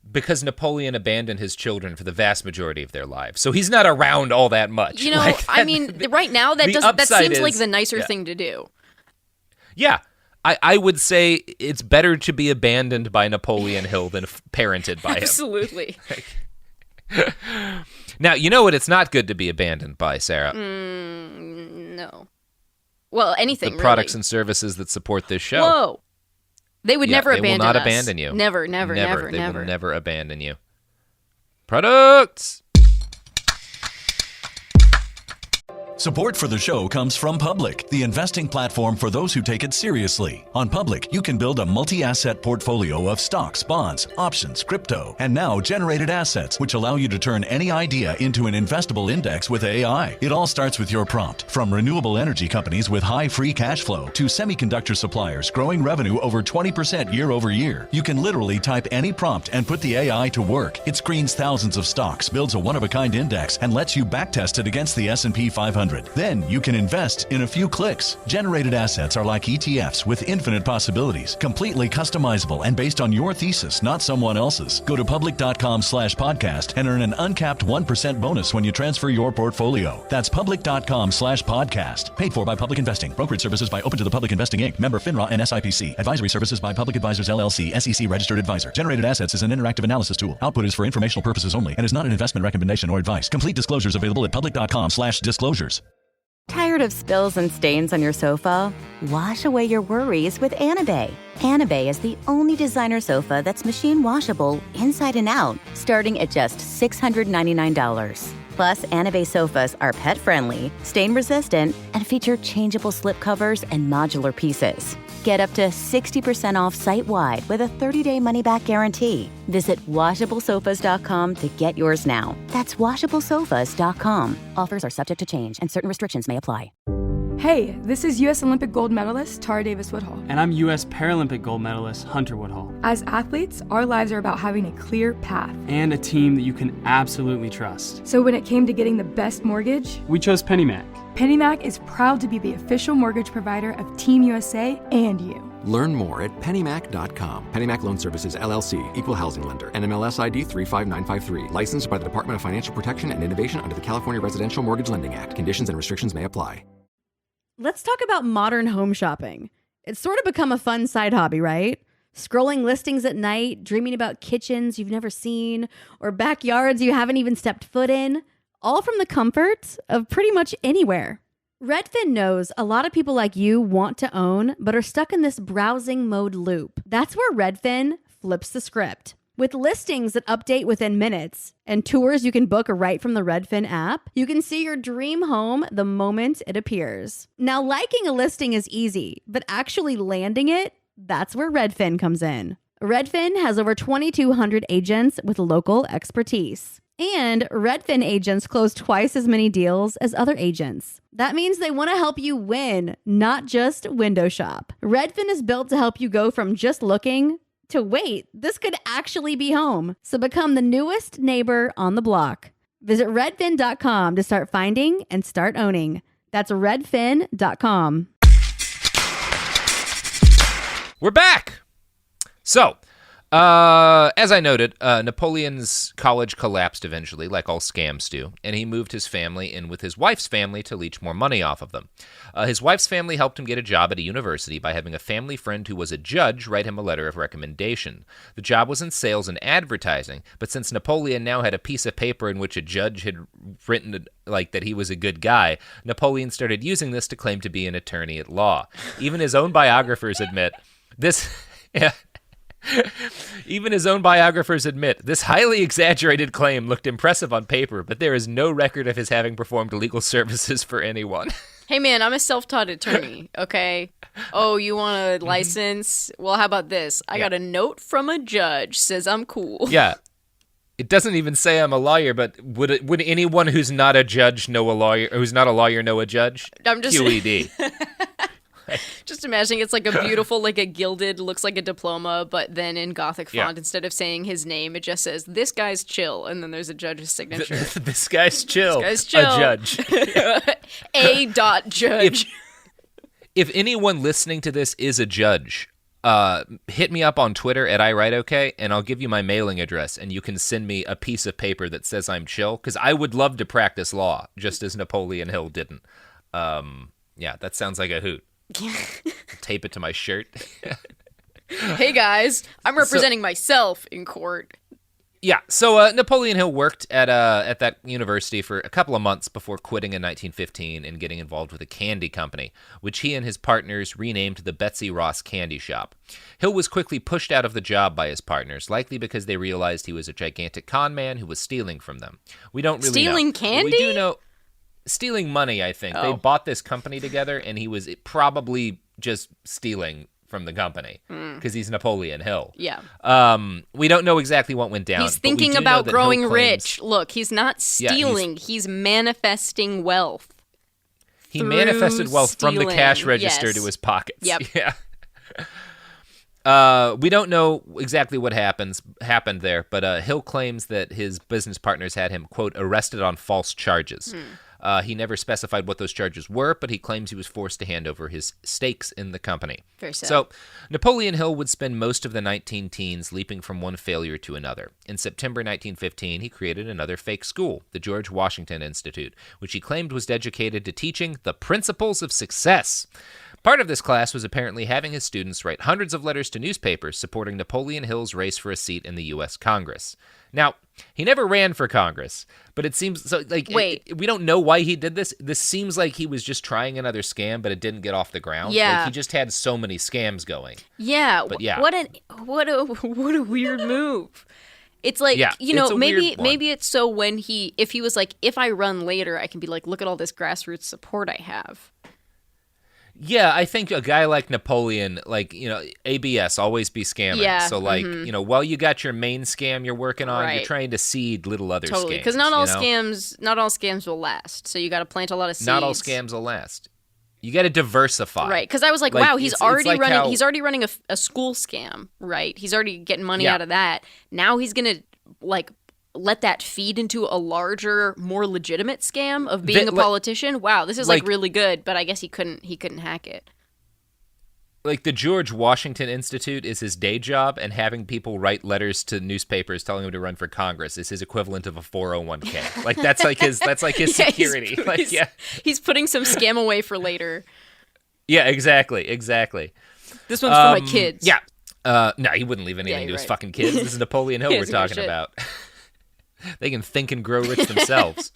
because Napoleon abandoned his children for the vast majority of their lives, so he's not around all that much. You know, right now that seems like the nicer thing to do. Yeah, I would say it's better to be abandoned by Napoleon Hill than parented by him. Absolutely. Now, you know what? It's not good to be abandoned by, Sarah. No. Well, anything, the products and services that support this show. Whoa. They would never abandon us. They will not abandon you. Never. They will never abandon you. Products! Support for the show comes from Public, the investing platform for those who take it seriously. On Public, you can build a multi-asset portfolio of stocks, bonds, options, crypto, and now generated assets, which allow you to turn any idea into an investable index with AI. It all starts with your prompt. From renewable energy companies with high free cash flow to semiconductor suppliers growing revenue over 20% year over year, you can literally type any prompt and put the AI to work. It screens thousands of stocks, builds a one-of-a-kind index, and lets you backtest it against the S&P 500. Then you can invest in a few clicks. Generated assets are like ETFs with infinite possibilities, completely customizable and based on your thesis, not someone else's. Go to public.com/podcast and earn an uncapped 1% bonus when you transfer your portfolio. That's public.com/podcast. Paid for by Public Investing. Brokerage services by Open to the Public Investing Inc. Member FINRA and SIPC. Advisory services by Public Advisors LLC, SEC registered advisor. Generated assets is an interactive analysis tool. Output is for informational purposes only and is not an investment recommendation or advice. Complete disclosures available at public.com/disclosures. Tired of spills and stains on your sofa? Wash away your worries with Anabay. Anabay is the only designer sofa that's machine washable inside and out, starting at just $699. Plus, Anabay sofas are pet-friendly, stain-resistant, and feature changeable slip covers and modular pieces. Get up to 60% off site-wide with a 30-day money-back guarantee. Visit washablesofas.com to get yours now. That's washablesofas.com. Offers are subject to change and certain restrictions may apply. Hey, this is U.S. Olympic gold medalist Tara Davis-Woodhull. And I'm U.S. Paralympic gold medalist Hunter Woodhull. As athletes, our lives are about having a clear path. And a team that you can absolutely trust. So when it came to getting the best mortgage, we chose PennyMac. PennyMac is proud to be the official mortgage provider of Team USA and you. Learn more at pennymac.com. PennyMac Loan Services, LLC, Equal Housing Lender, NMLS ID 35953. Licensed by the Department of Financial Protection and Innovation under the California Residential Mortgage Lending Act. Conditions and restrictions may apply. Let's talk about modern home shopping. It's sort of become a fun side hobby, right? Scrolling listings at night, dreaming about kitchens you've never seen, or backyards you haven't even stepped foot in, all from the comfort of pretty much anywhere. Redfin knows a lot of people like you want to own, but are stuck in this browsing mode loop. That's where Redfin flips the script. With listings that update within minutes and tours you can book right from the Redfin app, you can see your dream home the moment it appears. Now, liking a listing is easy, but actually landing it, that's where Redfin comes in. Redfin has over 2,200 agents with local expertise. And Redfin agents close twice as many deals as other agents. That means they want to help you win, not just window shop. Redfin is built to help you go from just looking to wait, this could actually be home. So become the newest neighbor on the block. Visit redfin.com to start finding and start owning. That's redfin.com. We're back. So, as I noted, Napoleon's college collapsed eventually, like all scams do, and he moved his family in with his wife's family to leech more money off of them. His wife's family helped him get a job at a university by having a family friend who was a judge write him a letter of recommendation. The job was in sales and advertising, but since Napoleon now had a piece of paper in which a judge had written like that he was a good guy, Napoleon started using this to claim to be an attorney at law. Even his own biographers admit this. Yeah. Even his own biographers admit this highly exaggerated claim looked impressive on paper, but there is no record of his having performed legal services for anyone. Hey, man, I'm a self-taught attorney, okay? Oh, you want a license? Well, how about this? I got a note from a judge says I'm cool. Yeah. It doesn't even say I'm a lawyer, but would anyone who's not a judge know a lawyer, who's not a lawyer know a judge? I'm just QED. Just imagining it's like a beautiful, like a gilded, looks like a diploma, but then in Gothic font, instead of saying his name, it just says, "This guy's chill," and then there's a judge's signature. This guy's chill. This guy's chill. A judge. Judge. If anyone listening to this is a judge, hit me up on Twitter at iWriteOK, and I'll give you my mailing address, and you can send me a piece of paper that says I'm chill, because I would love to practice law, just as Napoleon Hill didn't. Yeah, that sounds like a hoot. Tape it to my shirt. Hey guys, I'm representing myself in court. Yeah, so Napoleon Hill worked at that university for a couple of months before quitting in 1915 and getting involved with a candy company, which he and his partners renamed the Betsy Ross Candy Shop. Hill was quickly pushed out of the job by his partners, likely because they realized he was a gigantic con man who was stealing from them. We don't really know. Stealing candy? We do know. Stealing money, I think. They bought this company together, and he was probably just stealing from the company because he's Napoleon Hill. Yeah. We don't know exactly what went down. He's thinking about growing rich. Look, he's not stealing. He's manifesting wealth. He manifested wealth from the cash register to his pockets. Yep. Yeah. We don't know exactly what happened there, but Hill claims that his business partners had him, quote, arrested on false charges. He never specified what those charges were, but he claims he was forced to hand over his stakes in the company. Very sad. So Napoleon Hill would spend most of the 19-teens leaping from one failure to another. In September 1915, he created another fake school, the George Washington Institute, which he claimed was dedicated to teaching the principles of success. Part of this class was apparently having his students write hundreds of letters to newspapers supporting Napoleon Hill's race for a seat in the U.S. Congress. Now, he never ran for Congress, but it seems so. Like, we don't know why he did this. This seems like he was just trying another scam, but it didn't get off the ground. Yeah, like, he just had so many scams going. Yeah, but yeah, what a weird move. It's like, maybe it's so if he was like, if I run later, I can be like, look at all this grassroots support I have. Yeah, I think a guy like Napoleon, ABS, always be scamming. Yeah. So, while you got your main scam you're working on, you're trying to seed little other scams. Totally, because not all scams will last. So you got to plant a lot of seeds. Not all scams will last. You got to diversify. Right, because I was like, wow, he's already running a school scam, right? He's already getting money out of that. Now he's going to, let that feed into a larger, more legitimate scam of being a politician. Wow, this is really good, but I guess he couldn't hack it. Like the George Washington Institute is his day job, and having people write letters to newspapers telling him to run for Congress is his equivalent of a 401k. Like that's like his security. He's putting some scam away for later. Yeah, exactly. This one's for my kids. Yeah. No, he wouldn't leave anything to his fucking kids. This is Napoleon Hill we're talking about. They can think and grow rich themselves.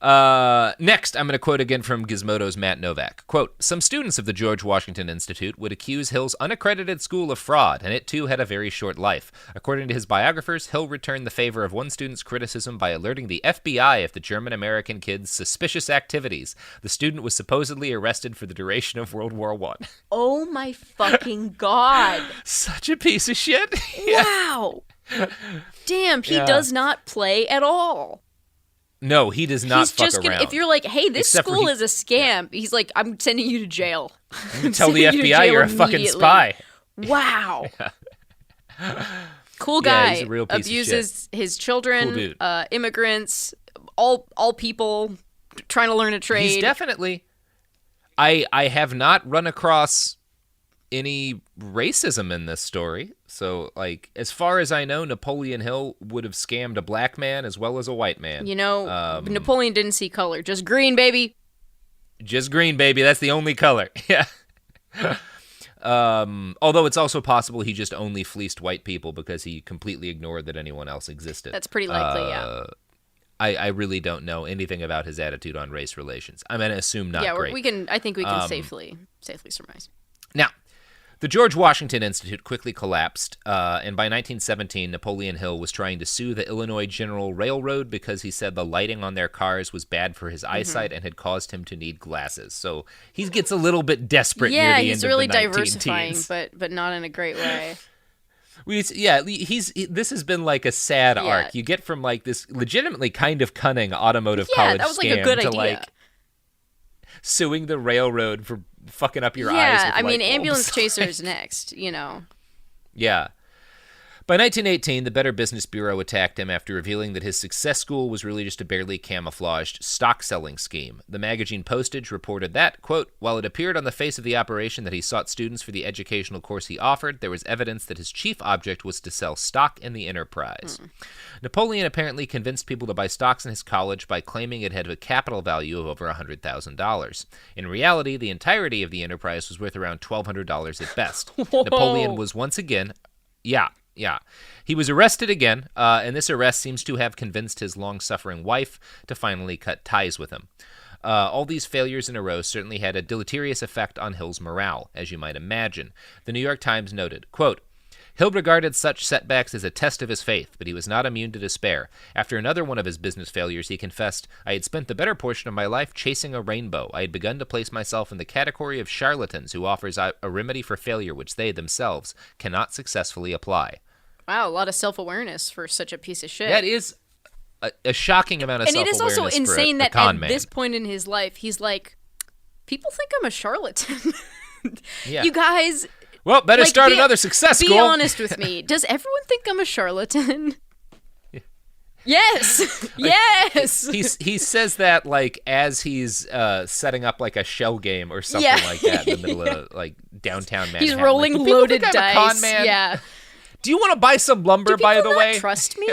Next, I'm going to quote again from Gizmodo's Matt Novak. Quote, some students of the George Washington Institute would accuse Hill's unaccredited school of fraud, and it too had a very short life. According to his biographers, Hill returned the favor of one student's criticism by alerting the FBI of the German-American kid's suspicious activities. The student was supposedly arrested for the duration of World War I. Oh my fucking God. Such a piece of shit. Wow. Damn, he does not play at all. No, he does not fuck around. If you're like, hey, this school is a scam, he's like, I'm sending you to jail. I'm tell the FBI you're a fucking spy. Wow. Cool Yeah, guy. he's a real piece of Abuses his children, Cool dude. Immigrants, all people trying to learn a trade. He's definitely. I have not run across any racism in this story. So, like, as far as I know, Napoleon Hill would have scammed a black man as well as a white man. You know, Napoleon didn't see color. Just green, baby. Just green, baby. That's the only color. Yeah. Although it's also possible he just only fleeced white people because he completely ignored that anyone else existed. That's pretty likely, yeah. I really don't know anything about his attitude on race relations. I'm going to assume not great. I think we can safely surmise. Now, the George Washington Institute quickly collapsed, and by 1917, Napoleon Hill was trying to sue the Illinois General Railroad because he said the lighting on their cars was bad for his eyesight and had caused him to need glasses. So he gets a little bit desperate near the end of the 19 really diversifying, but not in a great way. This has been like a sad arc. You get from like this legitimately kind of cunning automotive college that was like scam a good to idea. like suing the railroad for fucking up your eyes. Yeah, with I mean, light bulbs. ambulance chasers next, you know. Yeah. By 1918, the Better Business Bureau attacked him after revealing that his success school was really just a barely camouflaged stock-selling scheme. The magazine Postage reported that, quote, while it appeared on the face of the operation that he sought students for the educational course he offered, there was evidence that his chief object was to sell stock in the enterprise. Napoleon apparently convinced people to buy stocks in his college by claiming it had a capital value of over $100,000. In reality, the entirety of the enterprise was worth around $1,200 at best. Napoleon was once again... Yeah. He was arrested again, and this arrest seems to have convinced his long-suffering wife to finally cut ties with him. All these failures in a row certainly had a deleterious effect on Hill's morale, as you might imagine. The New York Times noted, quote, Hill regarded such setbacks as a test of his faith, but he was not immune to despair. After another one of his business failures, he confessed, I had spent the better portion of my life chasing a rainbow. I had begun to place myself in the category of charlatans who offers a remedy for failure which they themselves cannot successfully apply. Wow, a lot of self-awareness for such a piece of shit. That is a shocking amount of self-awareness. And it is also insane that at man. this point in his life, he's like, people think I'm a charlatan. Yeah. You guys... Well, better start another success school. Be honest with me. Does everyone think I'm a charlatan? Yes. Yes. He says that like as he's setting up like a shell game or something like that in the middle of like downtown Manhattan. He's rolling like, loaded dice. dice. Con man? Yeah. Do you want to buy some lumber, by the way? Trust me?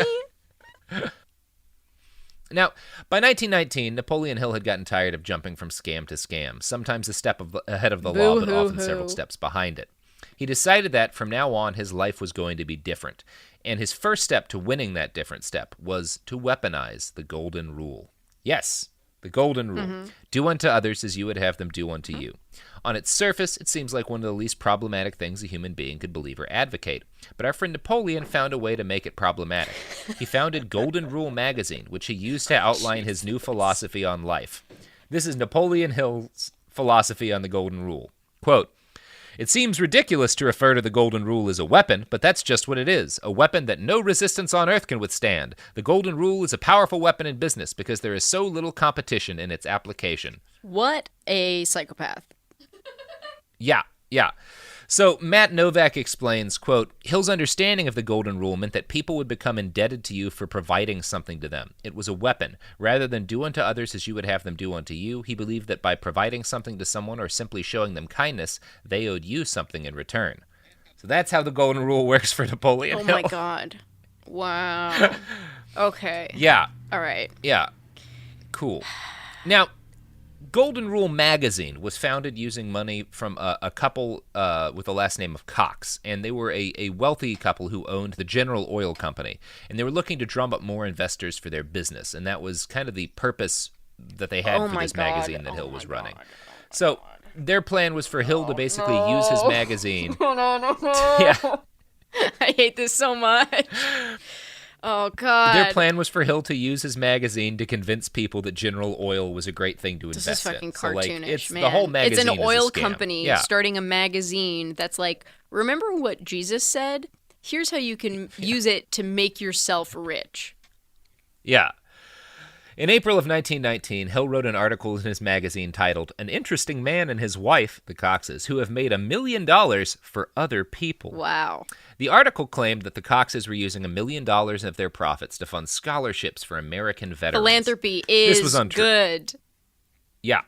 Now, by 1919, Napoleon Hill had gotten tired of jumping from scam to scam, sometimes a step ahead of the law, but often several steps behind it. He decided that from now on, his life was going to be different, and his first step to winning that different step was to weaponize the Golden Rule. Yes, the Golden Rule. Do unto others as you would have them do unto you. On its surface, it seems like one of the least problematic things a human being could believe or advocate. But our friend Napoleon found a way to make it problematic. He founded Golden Rule magazine, which he used to outline his new philosophy on life. This is Napoleon Hill's philosophy on the Golden Rule. Quote, it seems ridiculous to refer to the Golden Rule as a weapon, but that's just what it is, a weapon that no resistance on Earth can withstand. The Golden Rule is a powerful weapon in business because there is so little competition in its application. What a psychopath. Yeah. So Matt Novak explains, quote, Hill's understanding of the Golden Rule meant that people would become indebted to you for providing something to them. It was a weapon. Rather than do unto others as you would have them do unto you, he believed that by providing something to someone or simply showing them kindness, they owed you something in return. So that's how the Golden Rule works for Napoleon Hill. Oh my God. Wow. Okay. Yeah. All right. Yeah. Cool. Now, Golden Rule magazine was founded using money from a couple with the last name of Cox, and they were a wealthy couple who owned the General Oil Company, and they were looking to drum up more investors for their business, and that was kind of the purpose that they had for this magazine that Hill was running. So their plan was for Hill to basically use his magazine. No. Yeah. I hate this so much. Oh, God. Their plan was for Hill to use his magazine to convince people that General Oil was a great thing to invest in. This is fucking cartoonish, man. The whole magazine it's an oil is a scam. company starting a magazine that's like, remember what Jesus said? Here's how you can use it to make yourself rich. Yeah. In April of 1919, Hill wrote an article in his magazine titled "An Interesting Man and His Wife, the Coxes, Who Have Made $1 Million for Other People." Wow. The article claimed that the Coxes were using $1 million of their profits to fund scholarships for American veterans. Philanthropy is this was untrue. good. Yeah.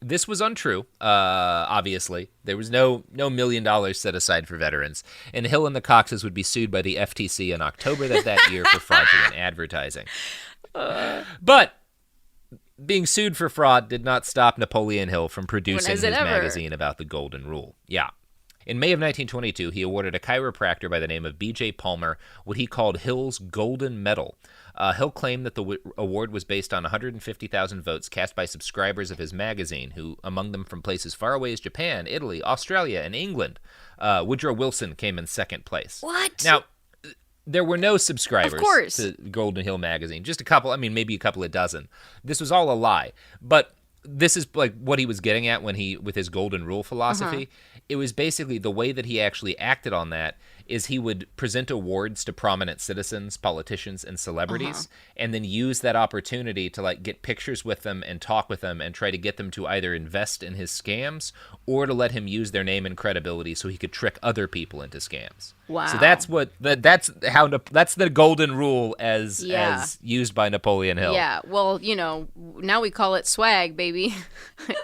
This was untrue, obviously. There was no $1 million set aside for veterans. And Hill and the Coxes would be sued by the FTC in October of that year for fraudulent advertising. But being sued for fraud did not stop Napoleon Hill from producing his magazine about the Golden Rule. Yeah. In May of 1922, he awarded a chiropractor by the name of B.J. Palmer what he called Hill's Golden Medal. Hill claimed that the award was based on 150,000 votes cast by subscribers of his magazine, who, among them from places far away as Japan, Italy, Australia, and England. Woodrow Wilson came in second place. What? Now, there were no subscribers of course. to Golden Hill magazine. Just a couple, maybe a couple of dozen. This was all a lie. But this is like what he was getting at with his Golden Rule philosophy. It was basically the way that he actually acted on that is he would present awards to prominent citizens, politicians, and celebrities, and then use that opportunity to like get pictures with them and talk with them and try to get them to either invest in his scams or to let him use their name and credibility so he could trick other people into scams. Wow. So that's that's the Golden Rule as used by Napoleon Hill. Yeah. Well, now we call it swag, baby.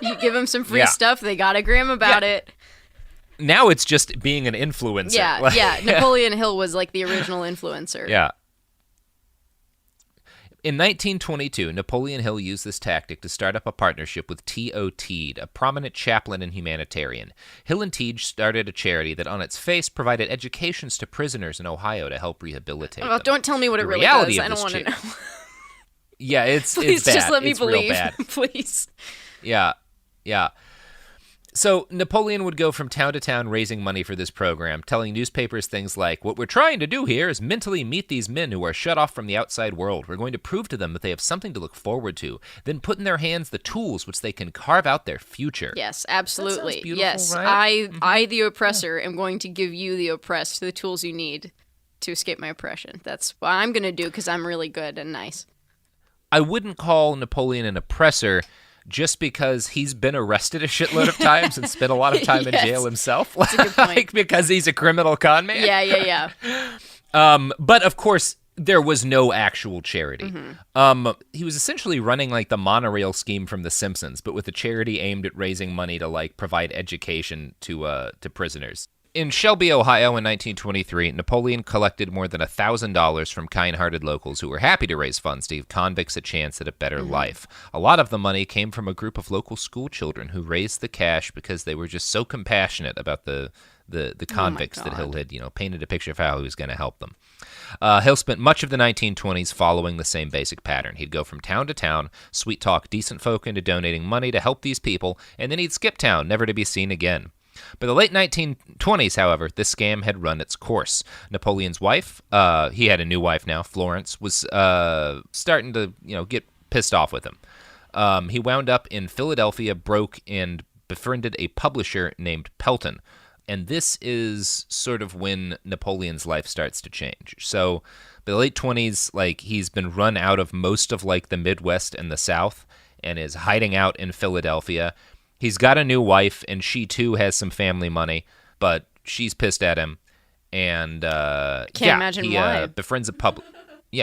You give them some free stuff, they got a gram about it. Now it's just being an influencer. Yeah. Napoleon Hill was like the original influencer. Yeah. In 1922, Napoleon Hill used this tactic to start up a partnership with T.O. Teed, a prominent chaplain and humanitarian. Hill and Teed started a charity that on its face provided educations to prisoners in Ohio to help rehabilitate them. Don't tell me what it really does. I don't want to know. Yeah, it's Please bad. Just let me it's believe. Real bad. Please. Yeah. So Napoleon would go from town to town raising money for this program, telling newspapers things like, "What we're trying to do here is mentally meet these men who are shut off from the outside world. We're going to prove to them that they have something to look forward to, then put in their hands the tools which they can carve out their future." Yes, absolutely. That sounds beautiful, yes, right? I, the oppressor, am going to give you, the oppressed, the tools you need to escape my oppression. That's what I'm going to do because I'm really good and nice. I wouldn't call Napoleon an oppressor just because he's been arrested a shitload of times and spent a lot of time in jail himself. That's a good point. Like, because he's a criminal con man. Yeah. But of course, there was no actual charity. He was essentially running like the monorail scheme from The Simpsons, but with a charity aimed at raising money to like provide education to prisoners. In Shelby, Ohio in 1923, Napoleon collected more than $1,000 from kind-hearted locals who were happy to raise funds to give convicts a chance at a better life. A lot of the money came from a group of local school children who raised the cash because they were just so compassionate about the convicts that Hill had, painted a picture of how he was going to help them. Hill spent much of the 1920s following the same basic pattern. He'd go from town to town, sweet-talk decent folk into donating money to help these people, and then he'd skip town, never to be seen again. By the late 1920s, however, this scam had run its course. Napoleon's wife, he had a new wife now, Florence, was starting to, get pissed off with him. He wound up in Philadelphia, broke, and befriended a publisher named Pelton. And this is sort of when Napoleon's life starts to change. So by the late 20s, he's been run out of most of, the Midwest and the South and is hiding out in Philadelphia. He's got a new wife, and she, too, has some family money, but she's pissed at him. And, Can't imagine why. Befriends a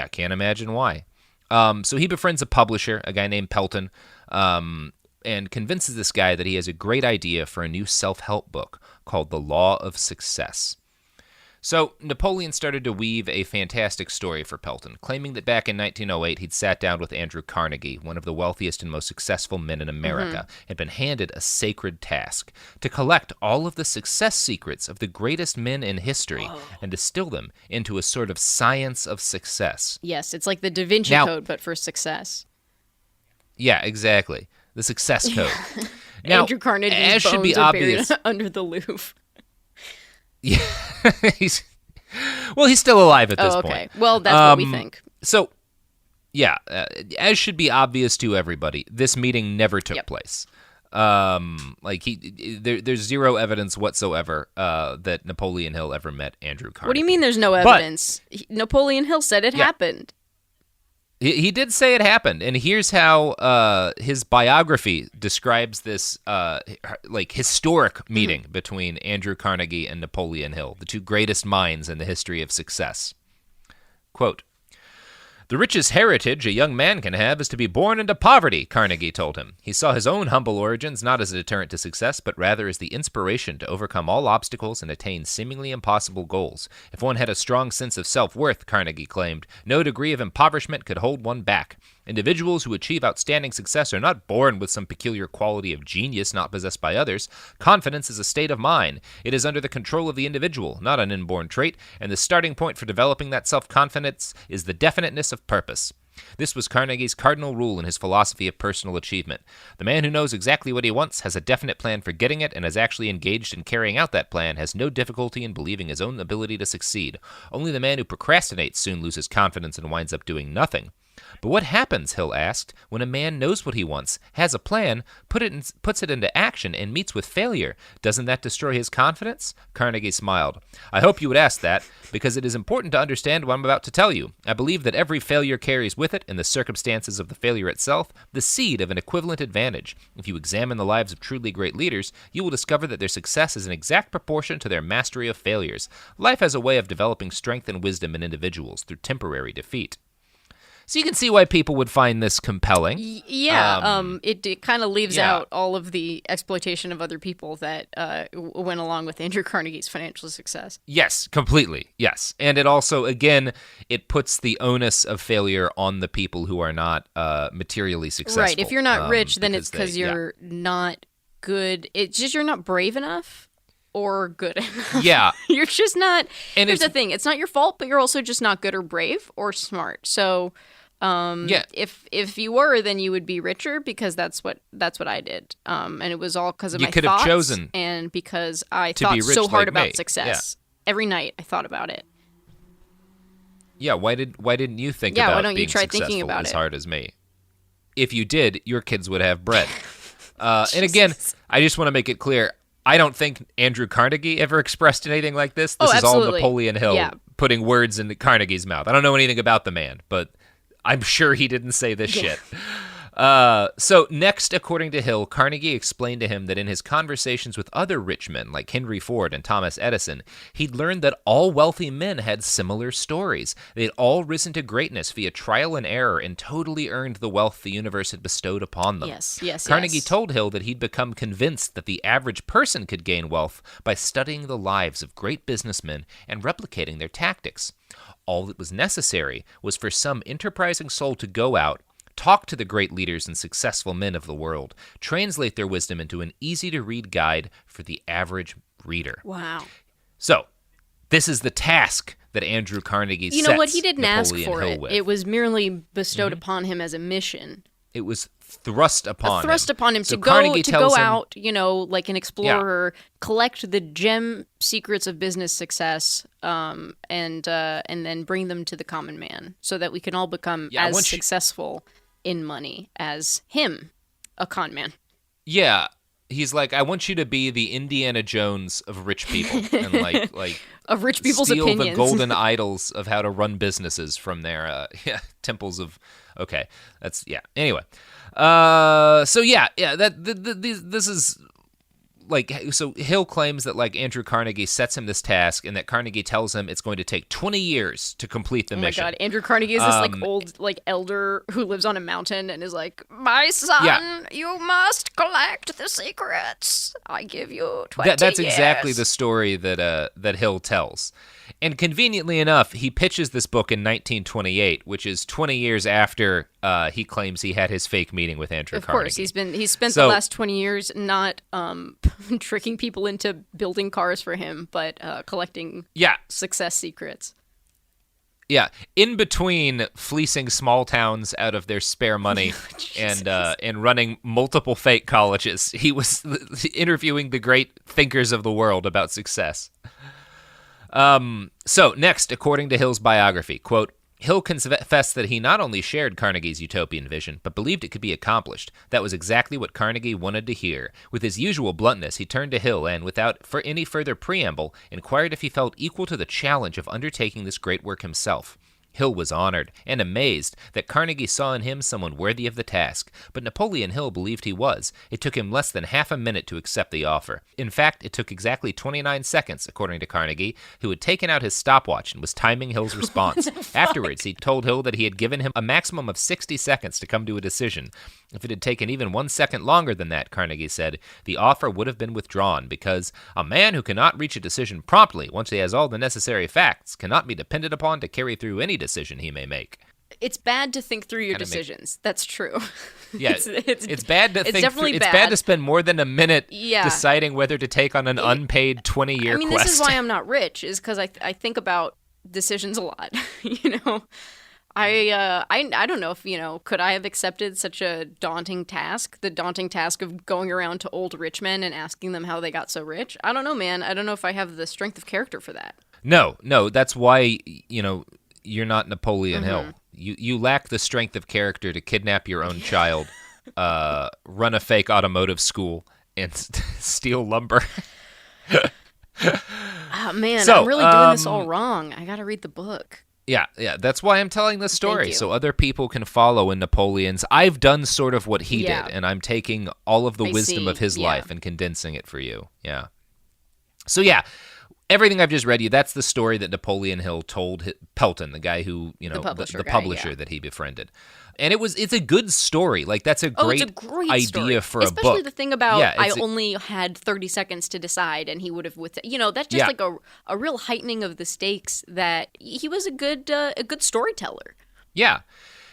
can't imagine why. So he befriends a publisher, a guy named Pelton, and convinces this guy that he has a great idea for a new self-help book called The Law of Success. So Napoleon started to weave a fantastic story for Pelton, claiming that back in 1908 he'd sat down with Andrew Carnegie, one of the wealthiest and most successful men in America, and been handed a sacred task to collect all of the success secrets of the greatest men in history and distill them into a sort of science of success. Yes, it's like the Da Vinci Code, but for success. Yeah, exactly. The success code. Now, Andrew Carnegie's as should bones be are obvious, buried under the Louvre. Yeah, he's still alive at this point. Okay. Well, that's what we think. So, as should be obvious to everybody, this meeting never took place. There's zero evidence whatsoever that Napoleon Hill ever met Andrew Carnegie. What do you mean there's no evidence? Napoleon Hill said it happened. He did say it happened, and here's how his biography describes this historic meeting between Andrew Carnegie and Napoleon Hill, the two greatest minds in the history of success. Quote, "The richest heritage a young man can have is to be born into poverty," Carnegie told him. He saw his own humble origins not as a deterrent to success, but rather as the inspiration to overcome all obstacles and attain seemingly impossible goals. If one had a strong sense of self-worth, Carnegie claimed, no degree of impoverishment could hold one back. Individuals who achieve outstanding success are not born with some peculiar quality of genius not possessed by others. Confidence is a state of mind. It is under the control of the individual, not an inborn trait, and the starting point for developing that self-confidence is the definiteness of purpose. This was Carnegie's cardinal rule in his philosophy of personal achievement. The man who knows exactly what he wants, has a definite plan for getting it, and is actually engaged in carrying out that plan has no difficulty in believing his own ability to succeed. Only the man who procrastinates soon loses confidence and winds up doing nothing. But what happens, Hill asked, when a man knows what he wants, has a plan, puts it into action, and meets with failure? Doesn't that destroy his confidence? Carnegie smiled. I hope you would ask that, because it is important to understand what I'm about to tell you. I believe that every failure carries with it, in the circumstances of the failure itself, the seed of an equivalent advantage. If you examine the lives of truly great leaders, you will discover that their success is in exact proportion to their mastery of failures. Life has a way of developing strength and wisdom in individuals through temporary defeat. So you can see why people would find this compelling. It kind of leaves yeah. out all of the exploitation of other people that went along with Andrew Carnegie's financial success. Yes, completely. Yes. And it also, again, it puts the onus of failure on the people who are not materially successful. Right. If you're not rich, then it's because you're not good. It's just you're not brave enough or good enough. Yeah. You're just not. And here's the thing. It's not your fault, but you're also just not good or brave or smart. So... if you were, then you would be richer, because that's what I did. And it was all because of my thoughts. You could have chosen and because I thought so hard about success. Yeah. Every night I thought about it. Yeah, why didn't you think about why don't you being try successful thinking about as it? hard as me? If you did, your kids would have bread. And again, I just want to make it clear, I don't think Andrew Carnegie ever expressed anything like this. This is all Napoleon Hill putting words into Carnegie's mouth. I don't know anything about the man, but I'm sure he didn't say this shit. So next, according to Hill, Carnegie explained to him that in his conversations with other rich men like Henry Ford and Thomas Edison, he'd learned that all wealthy men had similar stories. They'd all risen to greatness via trial and error and totally earned the wealth the universe had bestowed upon them. Yes. Carnegie told Hill that he'd become convinced that the average person could gain wealth by studying the lives of great businessmen and replicating their tactics. All that was necessary was for some enterprising soul to go out, talk to the great leaders and successful men of the world, translate their wisdom into an easy-to-read guide for the average reader. Wow. So, this is the task that Andrew Carnegie sets You know what? He didn't ask Napoleon for Hill it. with. It was merely bestowed upon him as a mission. It was thrust upon him. So So to Carnegie go tells him- out, like an explorer, collect the gem secrets of business success, and then bring them to the common man, so that we can all become as successful in money as him, a con man. Yeah. He's like, I want you to be the Indiana Jones of rich people, and like of rich people's steal opinions. the golden idols of how to run businesses from their temples of. Okay, that's Anyway, this is so Hill claims that Andrew Carnegie sets him this task, and that Carnegie tells him it's going to take 20 years to complete the mission. Oh my God, Andrew Carnegie is this old elder who lives on a mountain and is like, my son, you must collect the secrets. I give you 20 That's years. exactly the story that Hill tells. And conveniently enough, he pitches this book in 1928, which is 20 years after he claims he had his fake meeting with Andrew Carnegie. Of course, he's spent the last 20 years not tricking people into building cars for him, but collecting success secrets. Yeah, in between fleecing small towns out of their spare money and running multiple fake colleges, he was interviewing the great thinkers of the world about success. So next, according to Hill's biography, quote, Hill confessed that he not only shared Carnegie's utopian vision, but believed it could be accomplished. That was exactly what Carnegie wanted to hear. With his usual bluntness, he turned to Hill and, without any further preamble, inquired if he felt equal to the challenge of undertaking this great work himself. Hill was honored and amazed that Carnegie saw in him someone worthy of the task, but Napoleon Hill believed he was. It took him less than half a minute to accept the offer. In fact, it took exactly 29 seconds, according to Carnegie, who had taken out his stopwatch and was timing Hill's response. Afterwards, he told Hill that he had given him a maximum of 60 seconds to come to a decision. If it had taken even 1 second longer than that, Carnegie said, the offer would have been withdrawn because a man who cannot reach a decision promptly once he has all the necessary facts cannot be depended upon to carry through any decision he may make. It's bad to think through your decisions. That's true. Yeah, it's bad to think definitely through. It's bad to spend more than a minute Yeah. deciding whether to take on an unpaid 20-year quest. This is why I'm not rich, is because I think about decisions a lot. I don't know if, could I have accepted such a daunting task, the daunting task of going around to old rich men and asking them how they got so rich? I don't know, man. I don't know if I have the strength of character for that. No, that's why, you're not Napoleon Hill. You lack the strength of character to kidnap your own child, run a fake automotive school, and steal lumber. Oh, man, So, I'm really doing this all wrong. I got to read the book. Yeah, that's why I'm telling this story, you. so other people can follow in Napoleon's. I've done sort of what he Yeah. did, and I'm taking all of the I wisdom see, of his yeah. life and condensing it for you. Yeah. So yeah, everything I've just read you, that's the story that Napoleon Hill told Pelton, the guy who, the publisher guy, publisher yeah. that he befriended. And it's a good story. Like, that's a It's great, a great idea story. for a book. Especially the thing about I it's only had 30 seconds to decide, and he would have that's just like a real heightening of the stakes that he was a good storyteller. Yeah.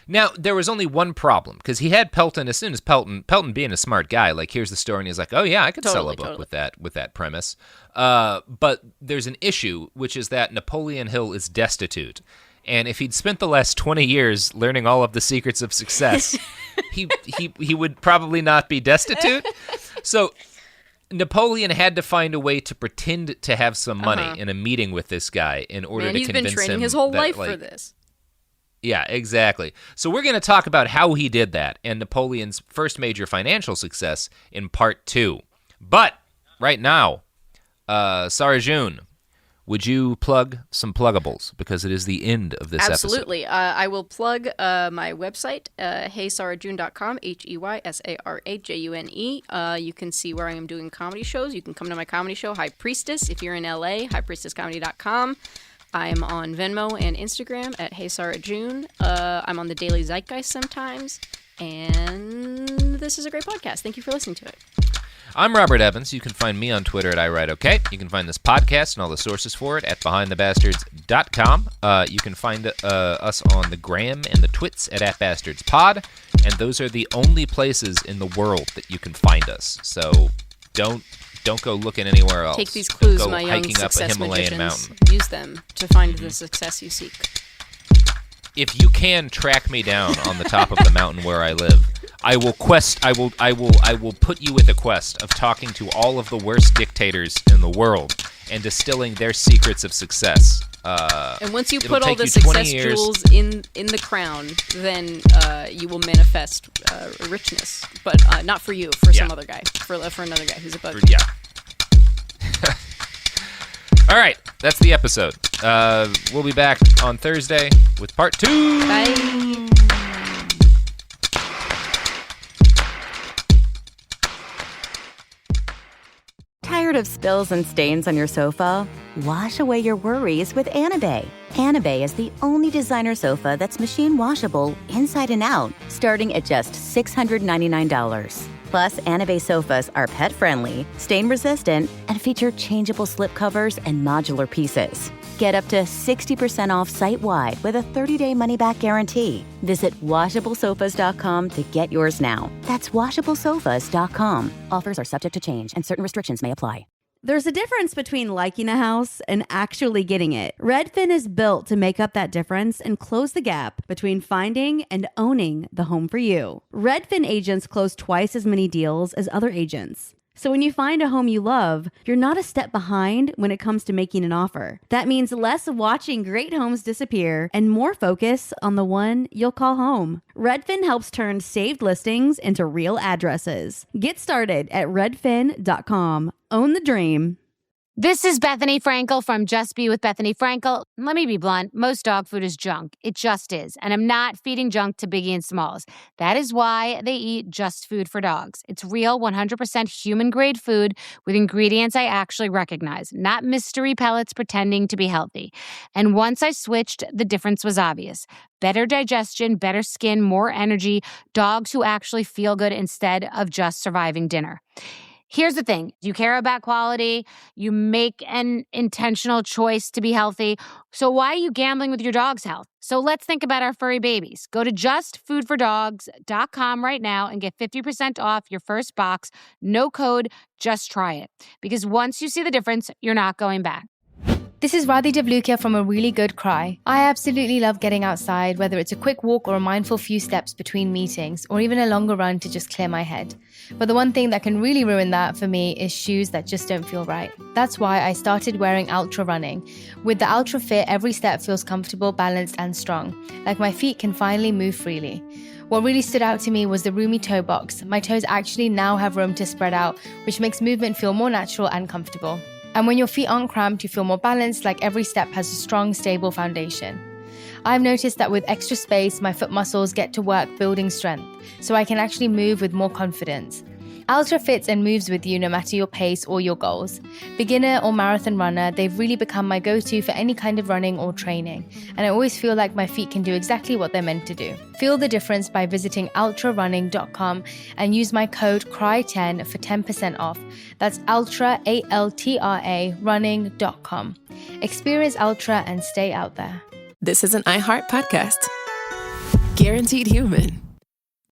Now, there was only one problem, because he had Pelton, as soon as Pelton being a smart guy, like, here's the story, and he's like, oh, yeah, I could sell a book with that premise. But there's an issue, which is that Napoleon Hill is destitute. And if he'd spent the last 20 years learning all of the secrets of success, he would probably not be destitute. So Napoleon had to find a way to pretend to have some money in a meeting with this guy in order to convince him. He's been training his whole that, life for this. Yeah, exactly. So we're going to talk about how he did that and Napoleon's first major financial success in part 2. But right now, Sara June, would you plug some pluggables? Because it is the end of this Absolutely. episode. I will plug my website, heysarajune.com, HEYSARAJUNE. You can see where I am doing comedy shows. You can come to my comedy show, High Priestess, if you're in LA, highpriestesscomedy.com. I'm on Venmo and Instagram at heysarajune. I'm on the Daily Zeitgeist sometimes. And this is a great podcast. Thank you for listening to it. I'm Robert Evans. You can find me on Twitter at iWriteOK. You can find this podcast and all the sources for it at BehindTheBastards.com. You can find us on the Gram and the Twits at @BastardsPod. And those are the only places in the world that you can find us. So don't go looking anywhere else. Take these clues, Don't go my young hiking up a success Himalayan magicians. mountain. Use them to find the success you seek. If you can track me down on the top of the mountain where I live, I will put you with a quest of talking to all of the worst dictators in the world and distilling their secrets of success. And once you it'll take all take the you 20 success years. jewels in the crown, then you will manifest richness. But not for you, for some other guy, for another guy who's above you. Yeah. All right, that's the episode. We'll be back on Thursday with part 2. Bye. Tired of spills and stains on your sofa? Wash away your worries with Anabay. Anabay is the only designer sofa that's machine washable inside and out, starting at just $699. Plus, Anabay sofas are pet-friendly, stain-resistant, and feature changeable slip covers and modular pieces. Get up to 60% off site-wide with a 30-day money-back guarantee. Visit WashableSofas.com to get yours now. That's WashableSofas.com. Offers are subject to change, and certain restrictions may apply. There's a difference between liking a house and actually getting it. Redfin is built to make up that difference and close the gap between finding and owning the home for you. Redfin agents close twice as many deals as other agents. So when you find a home you love, you're not a step behind when it comes to making an offer. That means less watching great homes disappear and more focus on the one you'll call home. Redfin helps turn saved listings into real addresses. Get started at redfin.com. Own the dream. This is Bethany Frankel from Just Be with Bethany Frankel. Let me be blunt. Most dog food is junk. It just is. And I'm not feeding junk to Biggie and Smalls. That is why they eat Just Food for Dogs. It's real, 100% human-grade food with ingredients I actually recognize, not mystery pellets pretending to be healthy. And once I switched, the difference was obvious. Better digestion, better skin, more energy, dogs who actually feel good instead of just surviving dinner. Here's the thing. You care about quality. You make an intentional choice to be healthy. So why are you gambling with your dog's health? So let's think about our furry babies. Go to justfoodfordogs.com right now and get 50% off your first box. No code, just try it. Because once you see the difference, you're not going back. This is Radhi Devlukia from A Really Good Cry. I absolutely love getting outside, whether it's a quick walk or a mindful few steps between meetings, or even a longer run to just clear my head. But the one thing that can really ruin that for me is shoes that just don't feel right. That's why I started wearing Ultra running. With the Ultra Fit, every step feels comfortable, balanced, and strong. Like my feet can finally move freely. What really stood out to me was the roomy toe box. My toes actually now have room to spread out, which makes movement feel more natural and comfortable. And when your feet aren't cramped, you feel more balanced, like every step has a strong, stable foundation. I've noticed that with extra space, my foot muscles get to work building strength, so I can actually move with more confidence. Ultra fits and moves with you no matter your pace or your goals. Beginner or marathon runner, they've really become my go-to for any kind of running or training, and I always feel like my feet can do exactly what they're meant to do. Feel the difference by visiting ultrarunning.com and use my code CRY10 for 10% off. That's ultra, A-L-T-R-A, running.com. Experience Ultra and stay out there. This is an iHeart podcast. Guaranteed human.